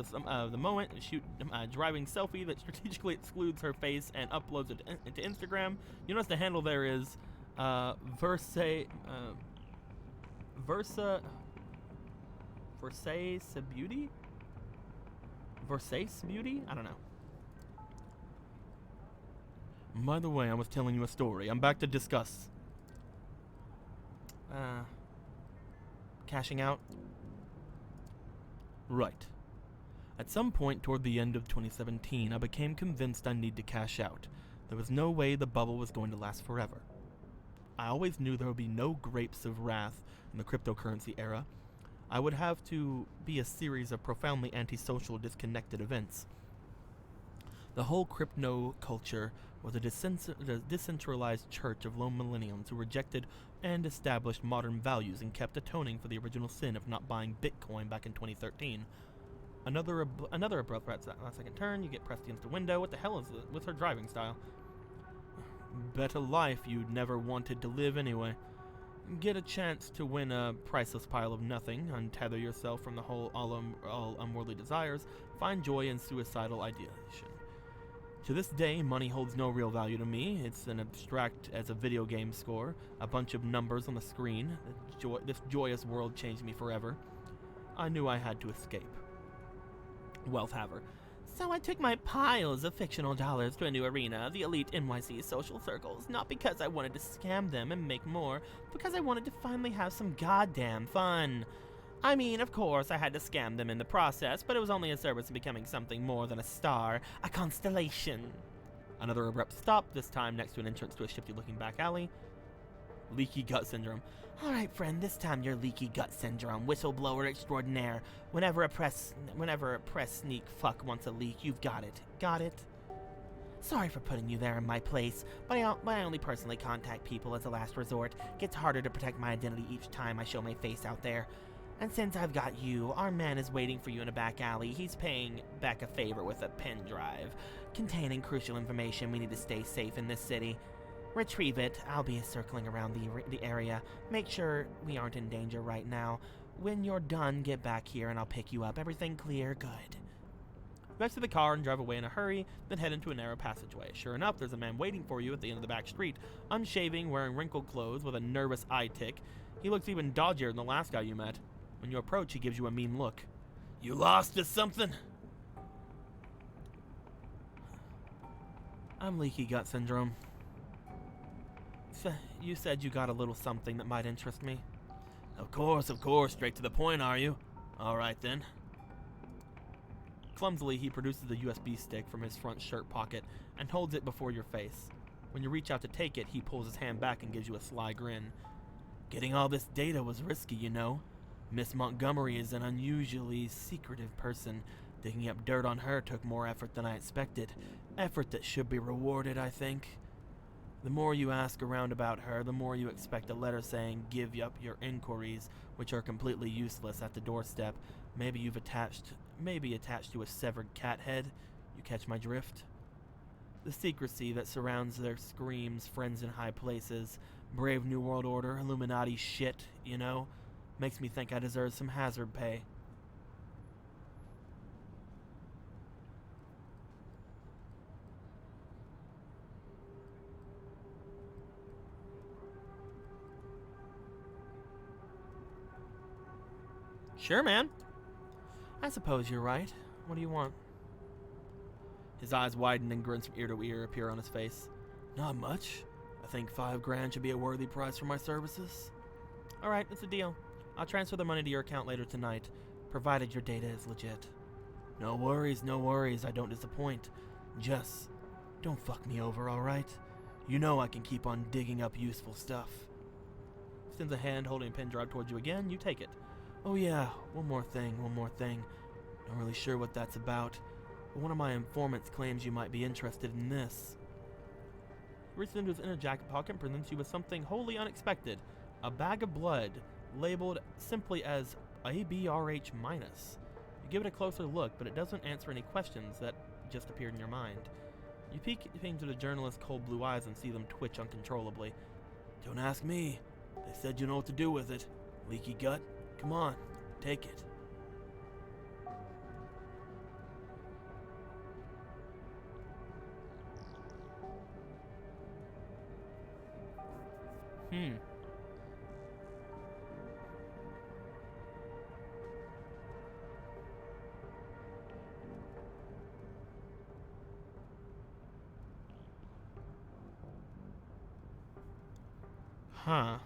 S1: the moment to shoot a driving selfie that strategically excludes her face and uploads it into Instagram. You notice the handle there is Versace Beauty? Versace Beauty? I don't know. By the way, I was telling you a story. I'm back to discuss. Cashing out? Right. At some point toward the end of 2017, I became convinced I need to cash out. There was no way the bubble was going to last forever. I always knew there would be no grapes of wrath in the cryptocurrency era. I would have to be a series of profoundly antisocial, disconnected events. The whole crypto culture was a decentralized church of lone millennials who rejected and established modern values and kept atoning for the original sin of not buying Bitcoin back in 2013. Another abrupt last second turn, you get pressed against a window. What the hell is it with her driving style? Bet a life you'd never wanted to live anyway. Get a chance to win a priceless pile of nothing, untether yourself from the whole all unworldly desires, find joy in suicidal ideation. To this day, money holds no real value to me. It's an abstract as a video game score, a bunch of numbers on the screen. This joyous world changed me forever. I knew I had to escape. Wealth haver. So I took my piles of fictional dollars to a new arena, the elite NYC social circles, not because I wanted to scam them and make more, but because I wanted to finally have some goddamn fun. I mean, of course, I had to scam them in the process, but it was only a service of becoming something more than a star, a constellation. Another abrupt stop, this time next to an entrance to a shifty-looking back alley. Leaky gut syndrome. All right, friend, this time you're leaky gut syndrome, whistleblower extraordinaire. Whenever a press sneak fuck wants a leak, you've got it. Got it? Sorry for putting you there in my place, but I only personally contact people as a last resort. Gets harder to protect my identity each time I show my face out there. And since I've got you, our man is waiting for you in a back alley. He's paying back a favor with a pen drive containing crucial information. We need to stay safe in this city. Retrieve it. I'll be circling around the area. Make sure we aren't in danger right now. When you're done, get back here and I'll pick you up. Everything clear? Good. You exit the car and drive away in a hurry, then head into a narrow passageway. Sure enough, there's a man waiting for you at the end of the back street, unshaven, wearing wrinkled clothes with a nervous eye tick. He looks even dodgier than the last guy you met. When you approach, he gives you a mean look. You lost us something? I'm leaky gut syndrome. You said you got a little something that might interest me. Of course, straight to the point, are you? All right, then. Clumsily, he produces a USB stick from his front shirt pocket and holds it before your face. When you reach out to take it, he pulls his hand back and gives you a sly grin. Getting all this data was risky, you know. Miss Montgomery is an unusually secretive person. Digging up dirt on her took more effort than I expected. Effort that should be rewarded, I think. The more you ask around about her, the more you expect a letter saying, give up your inquiries, which are completely useless at the doorstep. Maybe attached to a severed cat head. You catch my drift? The secrecy that surrounds their screams, friends in high places, brave New World Order, Illuminati shit, you know, makes me think I deserve some hazard pay. Sure, man. I suppose you're right. What do you want? His eyes widen and grins from ear to ear appear on his face. Not much. I think $5 grand should be a worthy price for my services. Alright, it's a deal. I'll transfer the money to your account later tonight, provided your data is legit. No worries, I don't disappoint. Just don't fuck me over, alright? You know I can keep on digging up useful stuff. Sends a hand holding a pen drive towards you again. You take it. Oh yeah, one more thing. Not really sure what that's about, but one of my informants claims you might be interested in this. He reaches into his inner jacket pocket and presents you with something wholly unexpected. A bag of blood, labeled simply as ABRH-. You give it a closer look, but it doesn't answer any questions that just appeared in your mind. You peek into the journalist's cold blue eyes and see them twitch uncontrollably. Don't ask me. They said you know what to do with it. Leaky gut? Come on, take it. Huh.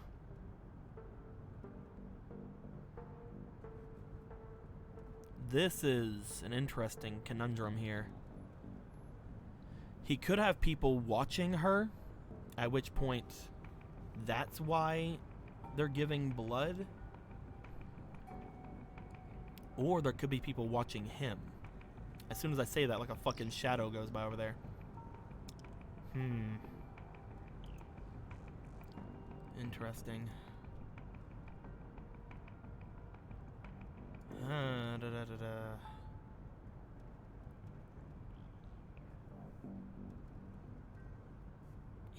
S1: This is an interesting conundrum here. He could have people watching her, at which point that's why they're giving blood. Or there could be people watching him. As soon as I say that, like a fucking shadow goes by over there. Interesting.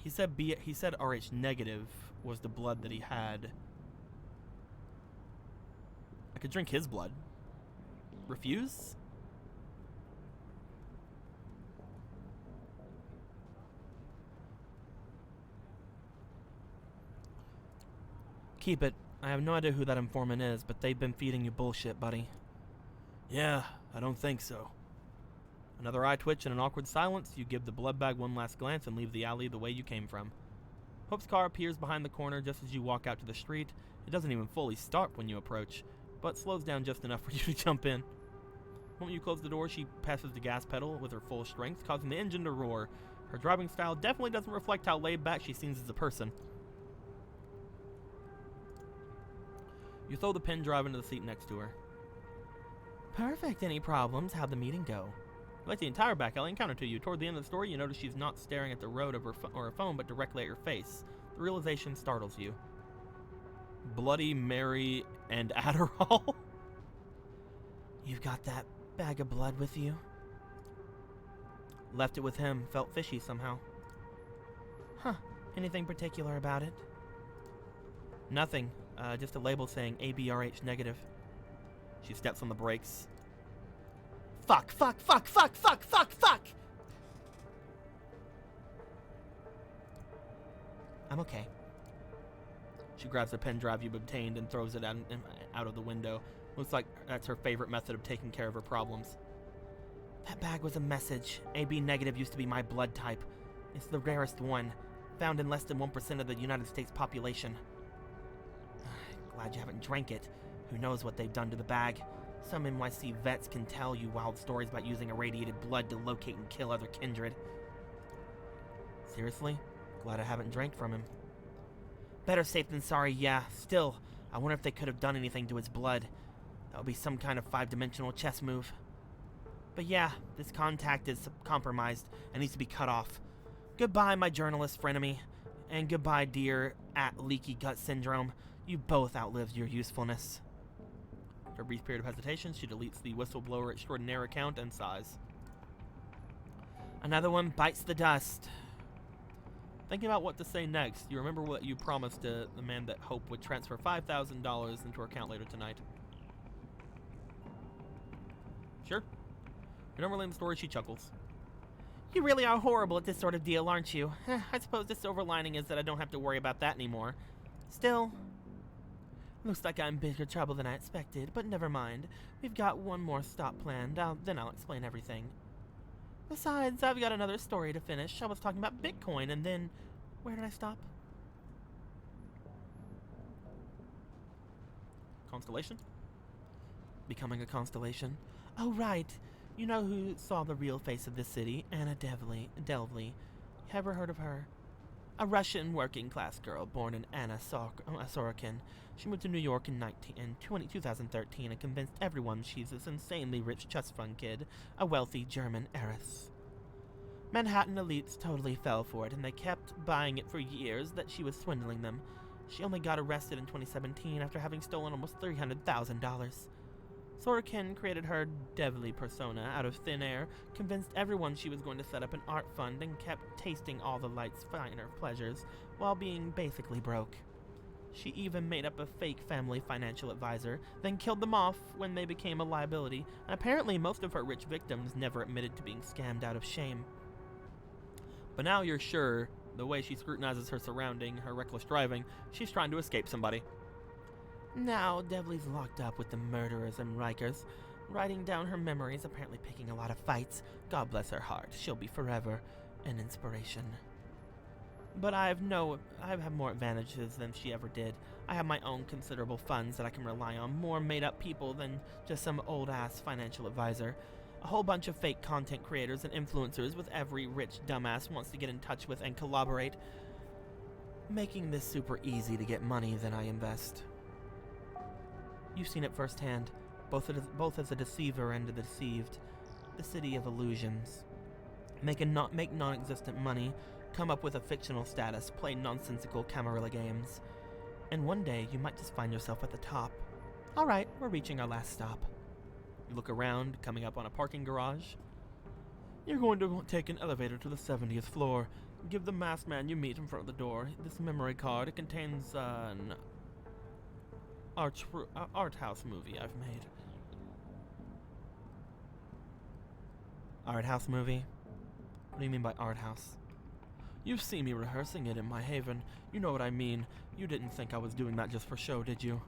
S1: He said RH negative was the blood that he had. I could drink his blood. Refuse? Keep it. I have no idea who that informant is, but they've been feeding you bullshit, buddy. Yeah, I don't think so. Another eye twitch and an awkward silence. You give the blood bag one last glance and leave the alley the way you came from. Hope's car appears behind the corner just as you walk out to the street. It doesn't even fully start when you approach, but slows down just enough for you to jump in. The moment you close the door, she passes the gas pedal with her full strength, causing the engine to roar. Her driving style definitely doesn't reflect how laid back she seems as a person. You throw the pen drive into the seat next to her. Perfect. Any problems? How'd the meeting go? Like the entire back alley encounter to you. Toward the end of the story, you notice she's not staring at the road of her phone, but directly at your face. The realization startles you. Bloody Mary and Adderall? You've got that bag of blood with you? Left it with him. Felt fishy somehow. Huh. Anything particular about it? Nothing. Just a label saying ABRH negative. She steps on the brakes. Fuck! I'm okay. She grabs the pen drive you've obtained and throws it out of the window. Looks like that's her favorite method of taking care of her problems. That bag was a message. AB negative used to be my blood type. It's the rarest one, found in less than 1% of the United States population. Glad you haven't drank it. Who knows what they've done to the bag. Some NYC vets can tell you wild stories about using irradiated blood to locate and kill other kindred. Seriously? Glad I haven't drank from him. Better safe than sorry, yeah. Still, I wonder if they could have done anything to his blood. That would be some kind of 5-dimensional chess move. But yeah, this contact is compromised and needs to be cut off. Goodbye, my journalist frenemy. And goodbye, dear @Leaky Gut Syndrome. You both outlived your usefulness. After a brief period of hesitation, she deletes the whistleblower extraordinaire account and sighs. Another one bites the dust. Thinking about what to say next, you remember what you promised the man that Hope would transfer $5,000 into her account later tonight. Sure. You don't relay the story, she chuckles. You really are horrible at this sort of deal, aren't you? I suppose the silver lining is that I don't have to worry about that anymore. Still, looks like I'm in bigger trouble than I expected, but never mind. We've got one more stop planned, then I'll explain everything. Besides, I've got another story to finish. I was talking about Bitcoin, and then... Where did I stop? Constellation? Becoming a constellation? Oh, right. You know who saw the real face of this city? Anna Delvey. Ever heard of her? A Russian working-class girl born in Sorokin. She moved to New York in 2013 and convinced everyone she's this insanely rich trust fund kid, a wealthy German heiress. Manhattan elites totally fell for it, and they kept buying it for years that she was swindling them. She only got arrested in 2017 after having stolen almost $300,000. Sorokin created her Devly persona out of thin air, convinced everyone she was going to set up an art fund, and kept tasting all the life's finer pleasures while being basically broke. She even made up a fake family financial advisor, then killed them off when they became a liability, and apparently most of her rich victims never admitted to being scammed out of shame. But now you're sure, the way she scrutinizes her surrounding, her reckless driving, she's trying to escape somebody. Now, Devley's locked up with the murderers and Rikers, writing down her memories, apparently picking a lot of fights. God bless her heart, she'll be forever an inspiration. But I have more advantages than she ever did. I have my own considerable funds that I can rely on, more made-up people than just some old-ass financial advisor. A whole bunch of fake content creators and influencers with every rich dumbass wants to get in touch with and collaborate, making this super easy to get money that I invest. You've seen it firsthand, both as a deceiver and a deceived. The city of illusions. Make non-existent money, come up with a fictional status, play nonsensical Camarilla games. And one day, you might just find yourself at the top. Alright, we're reaching our last stop. You look around, coming up on a parking garage. You're going to take an elevator to the 70th floor. Give the masked man you meet in front of the door this memory card. It contains an art house movie I've made. Art house movie? What do you mean by art house? You've seen me rehearsing it in my haven. You know what I mean. You didn't think I was doing that just for show, did you?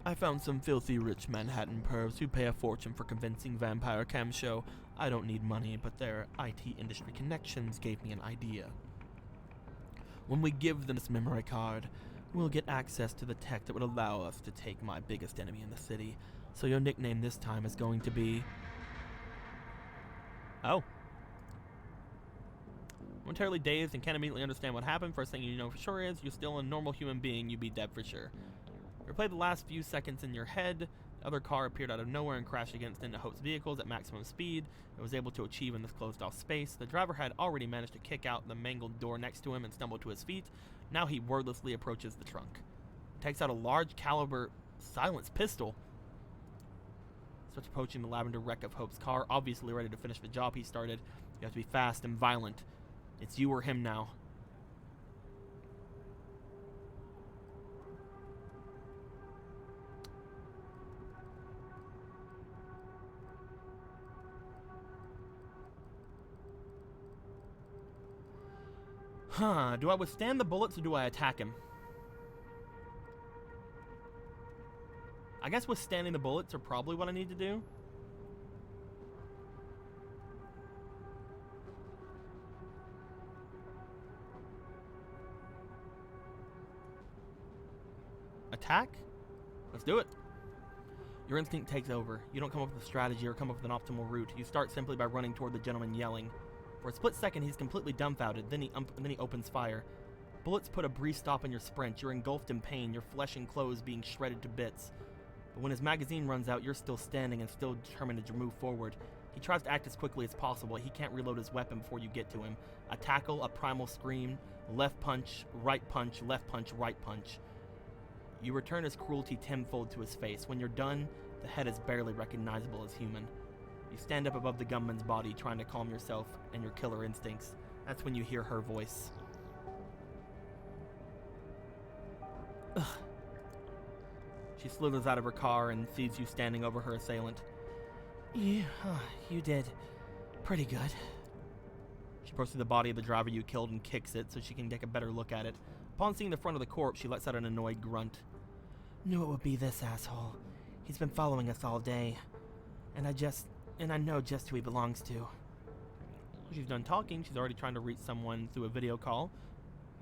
S1: I found some filthy rich Manhattan pervs who pay a fortune for convincing Vampire Cam Show I don't need money, but their IT industry connections gave me an idea. When we give them this memory card, we'll get access to the tech that would allow us to take my biggest enemy in the city. So your nickname this time is going to be... Oh. Momentarily dazed and can't immediately understand what happened, first thing you know for sure is you're still a normal human being, you'd be dead for sure. Replay the last few seconds in your head. The other car appeared out of nowhere and crashed against into Hope's vehicles at maximum speed. It was able to achieve in this closed-off space. The driver had already managed to kick out the mangled door next to him and stumble to his feet. Now he wordlessly approaches the trunk. Takes out a large caliber silenced pistol. Starts approaching the lavender wreck of Hope's car, obviously ready to finish the job he started. You have to be fast and violent. It's you or him now. Do I withstand the bullets or do I attack him? I guess withstanding the bullets are probably what I need to do. Attack? Let's do it. Your instinct takes over. You don't come up with a strategy or come up with an optimal route. You start simply by running toward the gentleman yelling. For a split second, he's completely dumbfounded, then he opens fire. Bullets put a brief stop in your sprint. You're engulfed in pain, your flesh and clothes being shredded to bits. But when his magazine runs out, you're still standing and still determined to move forward. He tries to act as quickly as possible. He can't reload his weapon before you get to him. A tackle, a primal scream, left punch, right punch, left punch, right punch. You return his cruelty tenfold to his face. When you're done, the head is barely recognizable as human. You stand up above the gunman's body, trying to calm yourself and your killer instincts. That's when you hear her voice. Ugh. She slithers out of her car and sees you standing over her assailant. You did pretty good. She approaches the body of the driver you killed and kicks it so she can take a better look at it. Upon seeing the front of the corpse, she lets out an annoyed grunt. Knew it would be this asshole. He's been following us all day. And I know just who he belongs to. When she's done talking, she's already trying to reach someone through a video call.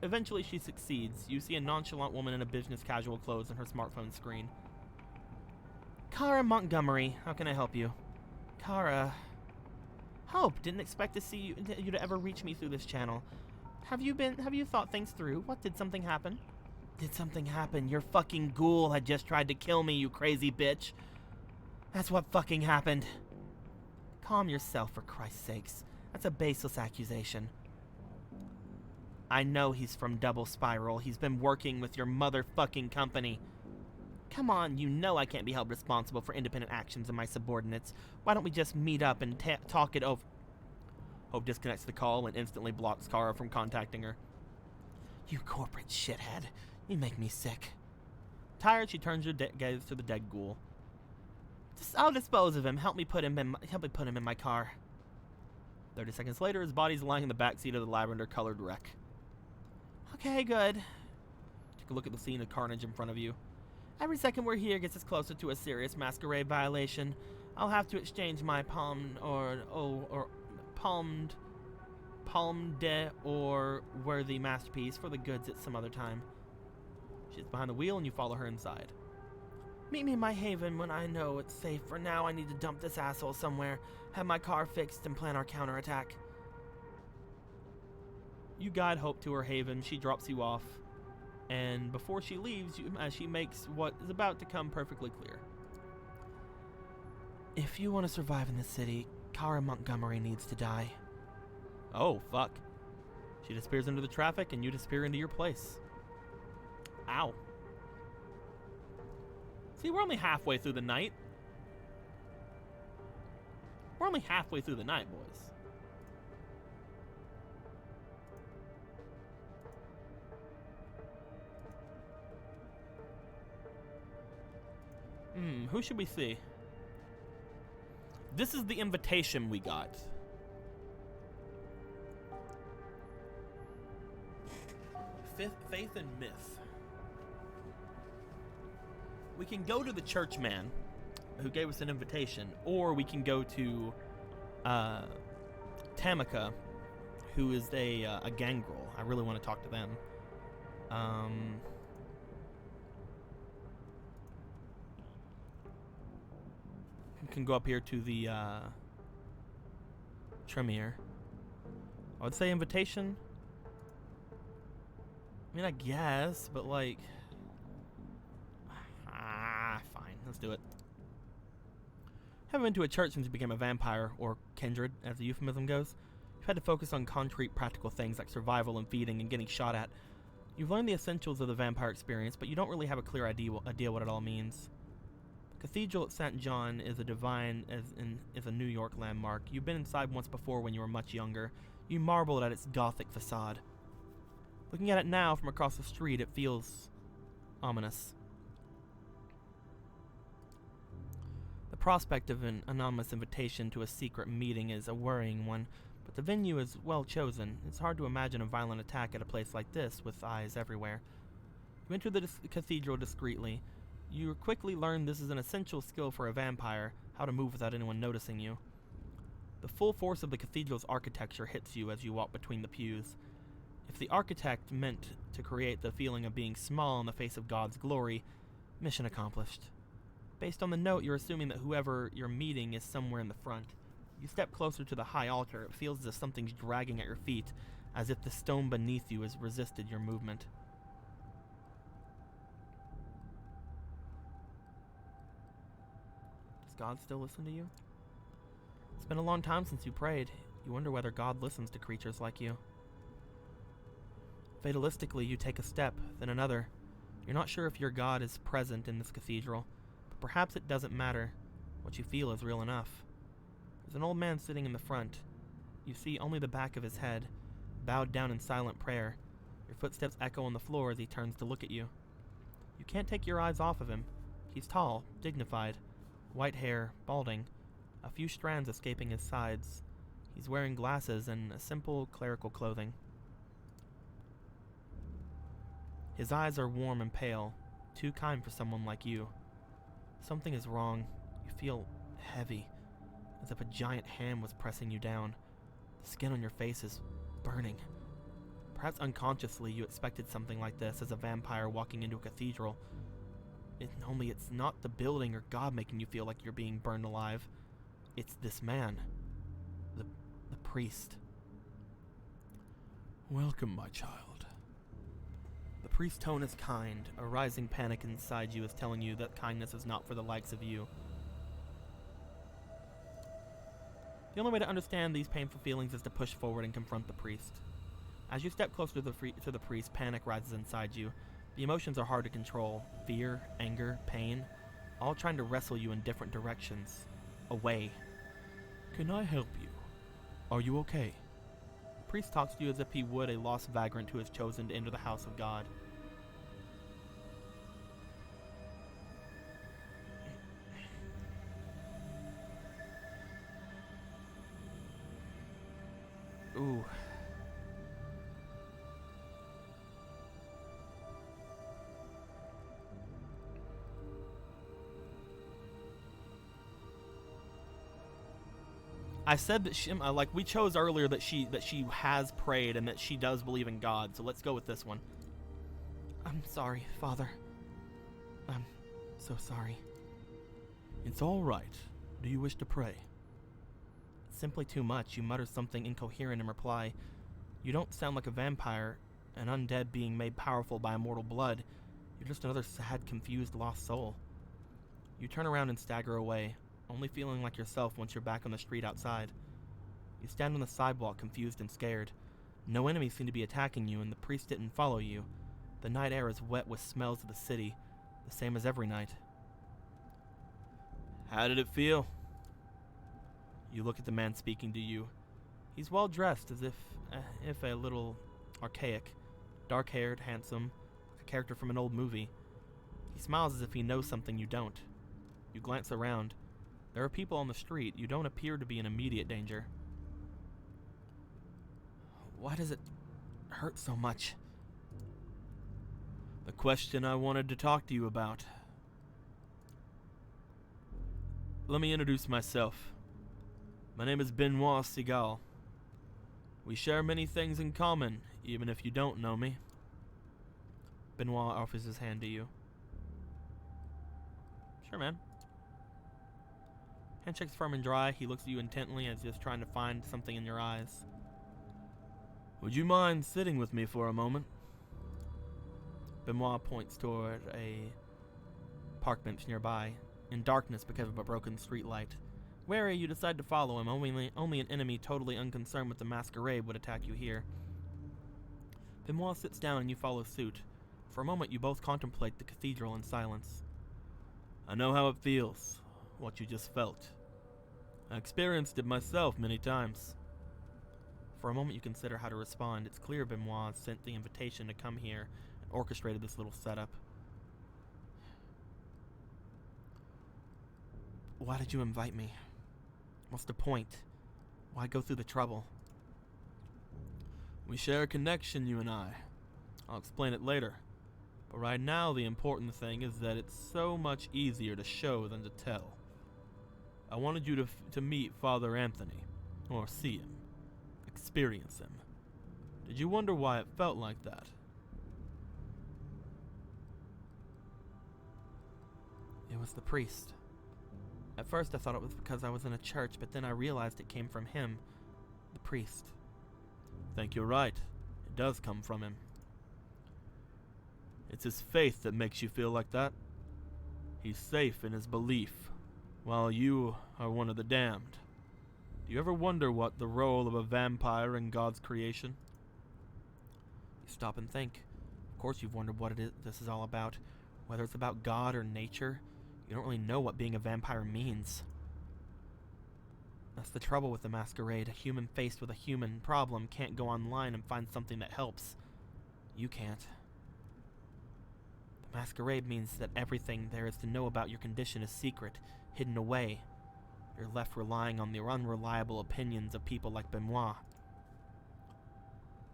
S1: Eventually, she succeeds. You see a nonchalant woman in a business casual clothes on her smartphone screen. Kara Montgomery, how can I help you? Kara. Hope, didn't expect to see you to ever reach me through this channel. Have you thought things through? What, did something happen? Did something happen? Your fucking ghoul had just tried to kill me, you crazy bitch. That's what fucking happened. Calm yourself, for Christ's sakes. That's a baseless accusation. I know he's from Double Spiral. He's been working with your motherfucking company. Come on, you know I can't be held responsible for independent actions of my subordinates. Why don't we just meet up and talk it over? Hope disconnects the call and instantly blocks Kara from contacting her. You corporate shithead. You make me sick. Tired, she turns her gaze to the dead ghoul. I'll dispose of him. Help me put him in my car. 30 seconds later, his body's lying in the backseat of the lavender-colored wreck. Okay, good. Take a look at the scene of carnage in front of you. Every second we're here gets us closer to a serious Masquerade violation. I'll have to exchange my palmed or worthy masterpiece for the goods at some other time. She's behind the wheel and you follow her inside. Meet me in my haven when I know it's safe. For now, I need to dump this asshole somewhere, have my car fixed, and plan our counterattack. You guide Hope to her haven. She drops you off. And before she leaves, she makes what is about to come perfectly clear. If you want to survive in this city, Kara Montgomery needs to die. Oh, fuck. She disappears into the traffic, and you disappear into your place. Ow. See, we're only halfway through the night. We're only halfway through the night, boys. Who should we see? This is the invitation we got. Faith and myth. We can go to the churchman who gave us an invitation, or we can go to Tamika, who is a gangrel. I really want to talk to them. We can go up here to the Tremere. I would say invitation. I mean, I guess, but like... fine. Let's do it. Haven't been to a church since you became a vampire, or kindred, as the euphemism goes. You've had to focus on concrete, practical things like survival and feeding and getting shot at. You've learned the essentials of the vampire experience, but you don't really have a clear idea what it all means. The Cathedral at St. John is a New York landmark. You've been inside once before when you were much younger. You marveled at its Gothic facade. Looking at it now from across the street, it feels ominous. The prospect of an anonymous invitation to a secret meeting is a worrying one, but the venue is well chosen. It's hard to imagine a violent attack at a place like this with eyes everywhere. You enter the cathedral discreetly. You quickly learn this is an essential skill for a vampire, how to move without anyone noticing you. The full force of the cathedral's architecture hits you as you walk between the pews. If the architect meant to create the feeling of being small in the face of God's glory, mission accomplished. Based on the note, you're assuming that whoever you're meeting is somewhere in the front. You step closer to the high altar. It feels as if something's dragging at your feet, as if the stone beneath you has resisted your movement. Does God still listen to you? It's been a long time since you prayed. You wonder whether God listens to creatures like you. Fatalistically, you take a step, then another. You're not sure if your God is present in this cathedral, but perhaps it doesn't matter. What you feel is real enough. There's an old man sitting in the front. You see only the back of his head, bowed down in silent prayer. Your footsteps echo on the floor as he turns to look at you. You can't take your eyes off of him. He's tall, dignified, white hair, balding, a few strands escaping his sides. He's wearing glasses and a simple clerical clothing. His eyes are warm and pale, too kind for someone like you. Something is wrong. You feel heavy, as if a giant hand was pressing you down. The skin on your face is burning. Perhaps unconsciously you expected something like this as a vampire walking into a cathedral. Only it's not the building or God making you feel like you're being burned alive. It's this man. The priest.
S2: Welcome, my child.
S1: The priest's tone is kind. A rising panic inside you is telling you that kindness is not for the likes of you. The only way to understand these painful feelings is to push forward and confront the priest. As you step closer to the priest, panic rises inside you. The emotions are hard to control. Fear, anger, pain, all trying to wrestle you in different directions. Away.
S2: Can I help you? Are you okay?
S1: The priest talks to you as if he would a lost vagrant who has chosen to enter the house of God. Ooh. I said that we chose earlier that she has prayed and that she does believe in God, so let's go with this one. I'm sorry, Father. I'm so sorry.
S2: It's all right. Do you wish to pray?
S1: It's simply too much. You mutter something incoherent in reply. You don't sound like a vampire, an undead being made powerful by immortal blood. You're just another sad, confused, lost soul. You turn around and stagger away, only feeling like yourself once you're back on the street outside. You stand on the sidewalk, confused and scared. No enemies seem to be attacking you, and the priest didn't follow you. The night air is wet with smells of the city, the same as every night.
S2: How did it feel?
S1: You look at the man speaking to you. He's well dressed, as if a little archaic. Dark-haired, handsome, like a character from an old movie. He smiles as if he knows something you don't. You glance around. There are people on the street. You don't appear to be in immediate danger. Why does it hurt so much?
S2: The question I wanted to talk to you about. Let me introduce myself. My name is Benoit Seagal. We share many things in common, even if you don't know me.
S1: Benoit offers his hand to you. Sure, man. Handshake's firm and dry. He looks at you intently as if trying to find something in your eyes.
S2: Would you mind sitting with me for a moment?
S1: Benoit points toward a park bench nearby, in darkness because of a broken streetlight. Wary, you decide to follow him. Only an enemy totally unconcerned with the Masquerade would attack you here. Benoit sits down and you follow suit. For a moment, you both contemplate the cathedral in silence.
S2: I know how it feels, what you just felt. I experienced it myself many times.
S1: For a moment, you consider how to respond. It's clear Benoit sent the invitation to come here and orchestrated this little setup. Why did you invite me? What's the point? Why go through the trouble?
S2: We share a connection, you and I. I'll explain it later. But right now, the important thing is that it's so much easier to show than to tell. I wanted you to meet Father Anthony, or see him, experience him. Did you wonder why it felt like that?
S1: It was the priest. At first I thought it was because I was in a church, but then I realized it came from him, the priest.
S2: I think you're right. It does come from him. It's his faith that makes you feel like that. He's safe in his belief, while you are one of the damned. Do you ever wonder what the role of a vampire in God's creation?
S1: You stop and think. Of course you've wondered what this is all about. Whether it's about God or nature, you don't really know what being a vampire means. That's the trouble with the Masquerade. A human faced with a human problem can't go online and find something that helps. You can't. The Masquerade means that everything there is to know about your condition is secret, hidden away. You're left relying on the unreliable opinions of people like Benoit.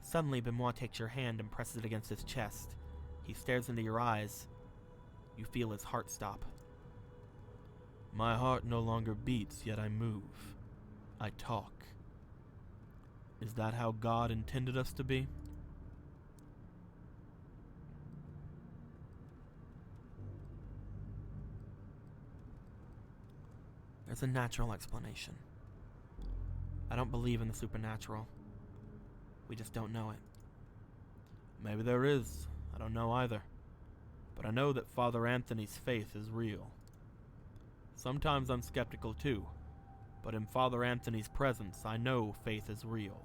S1: Suddenly, Benoit takes your hand and presses it against his chest. He stares into your eyes. You feel his heart stop.
S2: My heart no longer beats, yet I move. I talk. Is that how God intended us to be?
S1: There's a natural explanation. I don't believe in the supernatural. We just don't know it.
S2: Maybe there is. I don't know either. But I know that Father Anthony's faith is real. Sometimes I'm skeptical too, but in Father Anthony's presence, I know faith is real.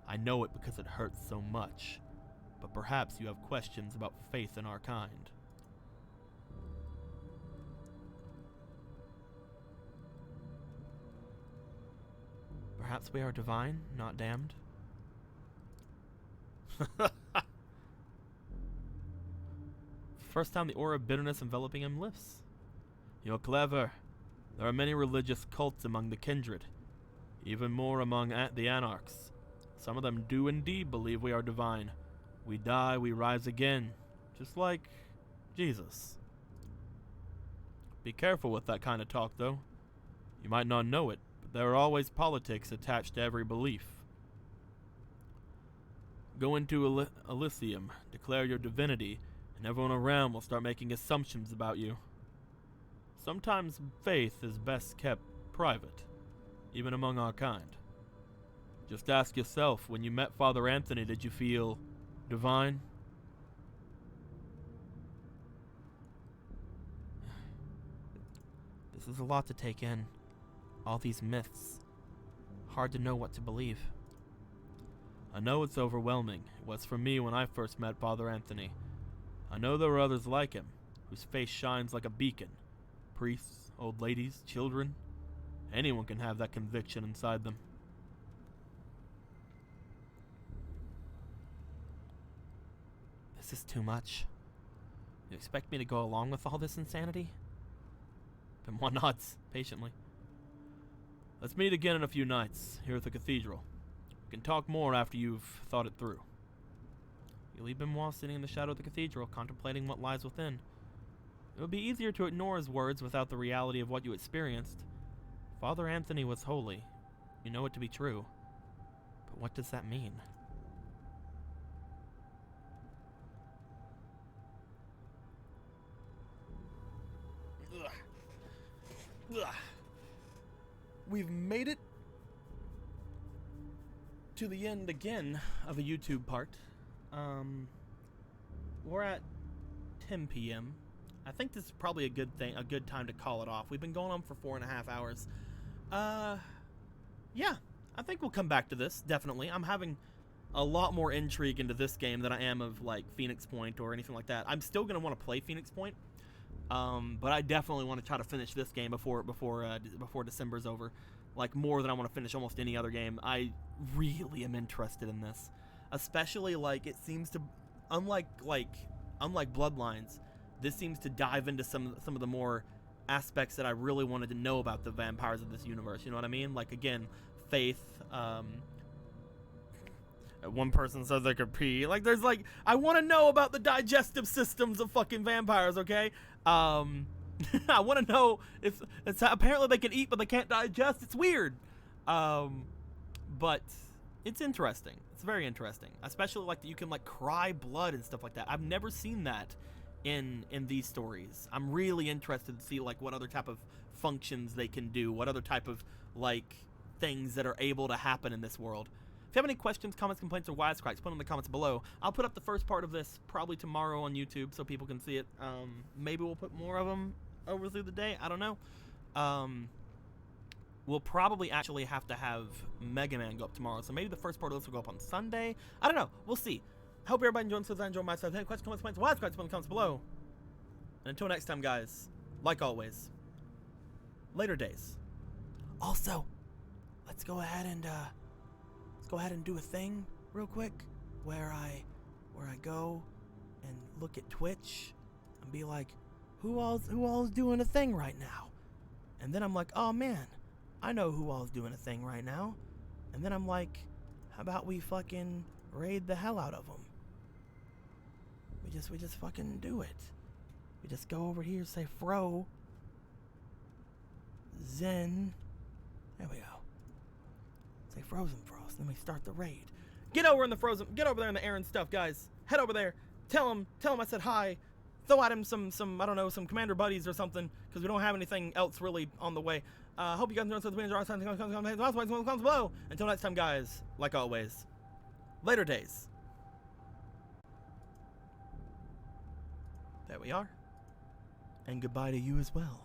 S2: I know it because it hurts so much. But perhaps you have questions about faith in our kind.
S1: Perhaps we are divine, not damned.
S2: First time the aura of bitterness enveloping him lifts. You're clever. There are many religious cults among the kindred, even more among the anarchs. Some of them do indeed believe we are divine. We die, we rise again, just like Jesus. Be careful with that kind of talk, though. You might not know it, but there are always politics attached to every belief. Go into Elysium, declare your divinity, and everyone around will start making assumptions about you. Sometimes faith is best kept private, even among our kind. Just ask yourself, when you met Father Anthony, did you feel divine?
S1: This is a lot to take in. All these myths. Hard to know what to believe.
S2: I know it's overwhelming. It was for me when I first met Father Anthony. I know there are others like him, whose face shines like a beacon. Priests, old ladies, children. Anyone can have that conviction inside them.
S1: This is too much. You expect me to go along with all this insanity?
S2: Benoit nods patiently. Let's meet again in a few nights, here at the cathedral. We can talk more after you've thought it through.
S1: You leave Benoit sitting in the shadow of the cathedral, contemplating what lies within. It would be easier to ignore his words without the reality of what you experienced. Father Anthony was holy. You know it to be true. But what does that mean? We've made it to the end again of a YouTube part. We're at 10 p.m. I think this is probably a good time to call it off. We've been going on for 4.5 hours. Yeah, I think we'll come back to this, definitely. I'm having a lot more intrigue into this game than I am of, like, Phoenix Point or anything like that. I'm still going to want to play Phoenix Point, but I definitely want to try to finish this game before December's over. Like, more than I want to finish almost any other game. I really am interested in this. Especially, like, it seems to, unlike Bloodlines, this seems to dive into some of the more aspects that I really wanted to know about the vampires of this universe. You know what I mean? Like, again, faith. One person says they could pee. Like, there's like, I want to know about the digestive systems of fucking vampires. Okay. I want to know if it's apparently they can eat but they can't digest. It's weird. But it's interesting. It's very interesting. Especially like that you can like cry blood and stuff like that. I've never seen that in these stories. I'm really interested to see like what other type of functions they can do, what other type of like things that are able to happen in this world. If you have any questions, comments, complaints, or wisecracks, put them in the comments below. I'll put up the first part of this probably tomorrow on YouTube so people can see it. Maybe we'll put more of them over through the day. I don't know. We'll probably actually have to have Mega Man go up tomorrow, so maybe the first part of this will go up on Sunday. I don't know. We'll see. Hope everybody enjoyed this. I enjoyed myself. Any questions, comments, complaints, wisecracks, put in the comments below. And until next time, guys, like always, later days. Also, let's go ahead and do a thing real quick where I go and look at Twitch and be like, who all's doing a thing right now? And then I'm like, oh man, I know who all's doing a thing right now. And then I'm like, how about we fucking raid the hell out of them? We just fucking do it. We just go over here, say Fro, Zen. There we go. Say Frozen Frost. Then we start the raid. Get over there in the Aaron stuff, guys. Head over there. Tell him I said hi. Throw at him some I don't know, some commander buddies or something, because we don't have anything else really on the way. Hope you guys enjoyed the comments below. Until next time, guys, like always, later days. There we are. And goodbye to you as well.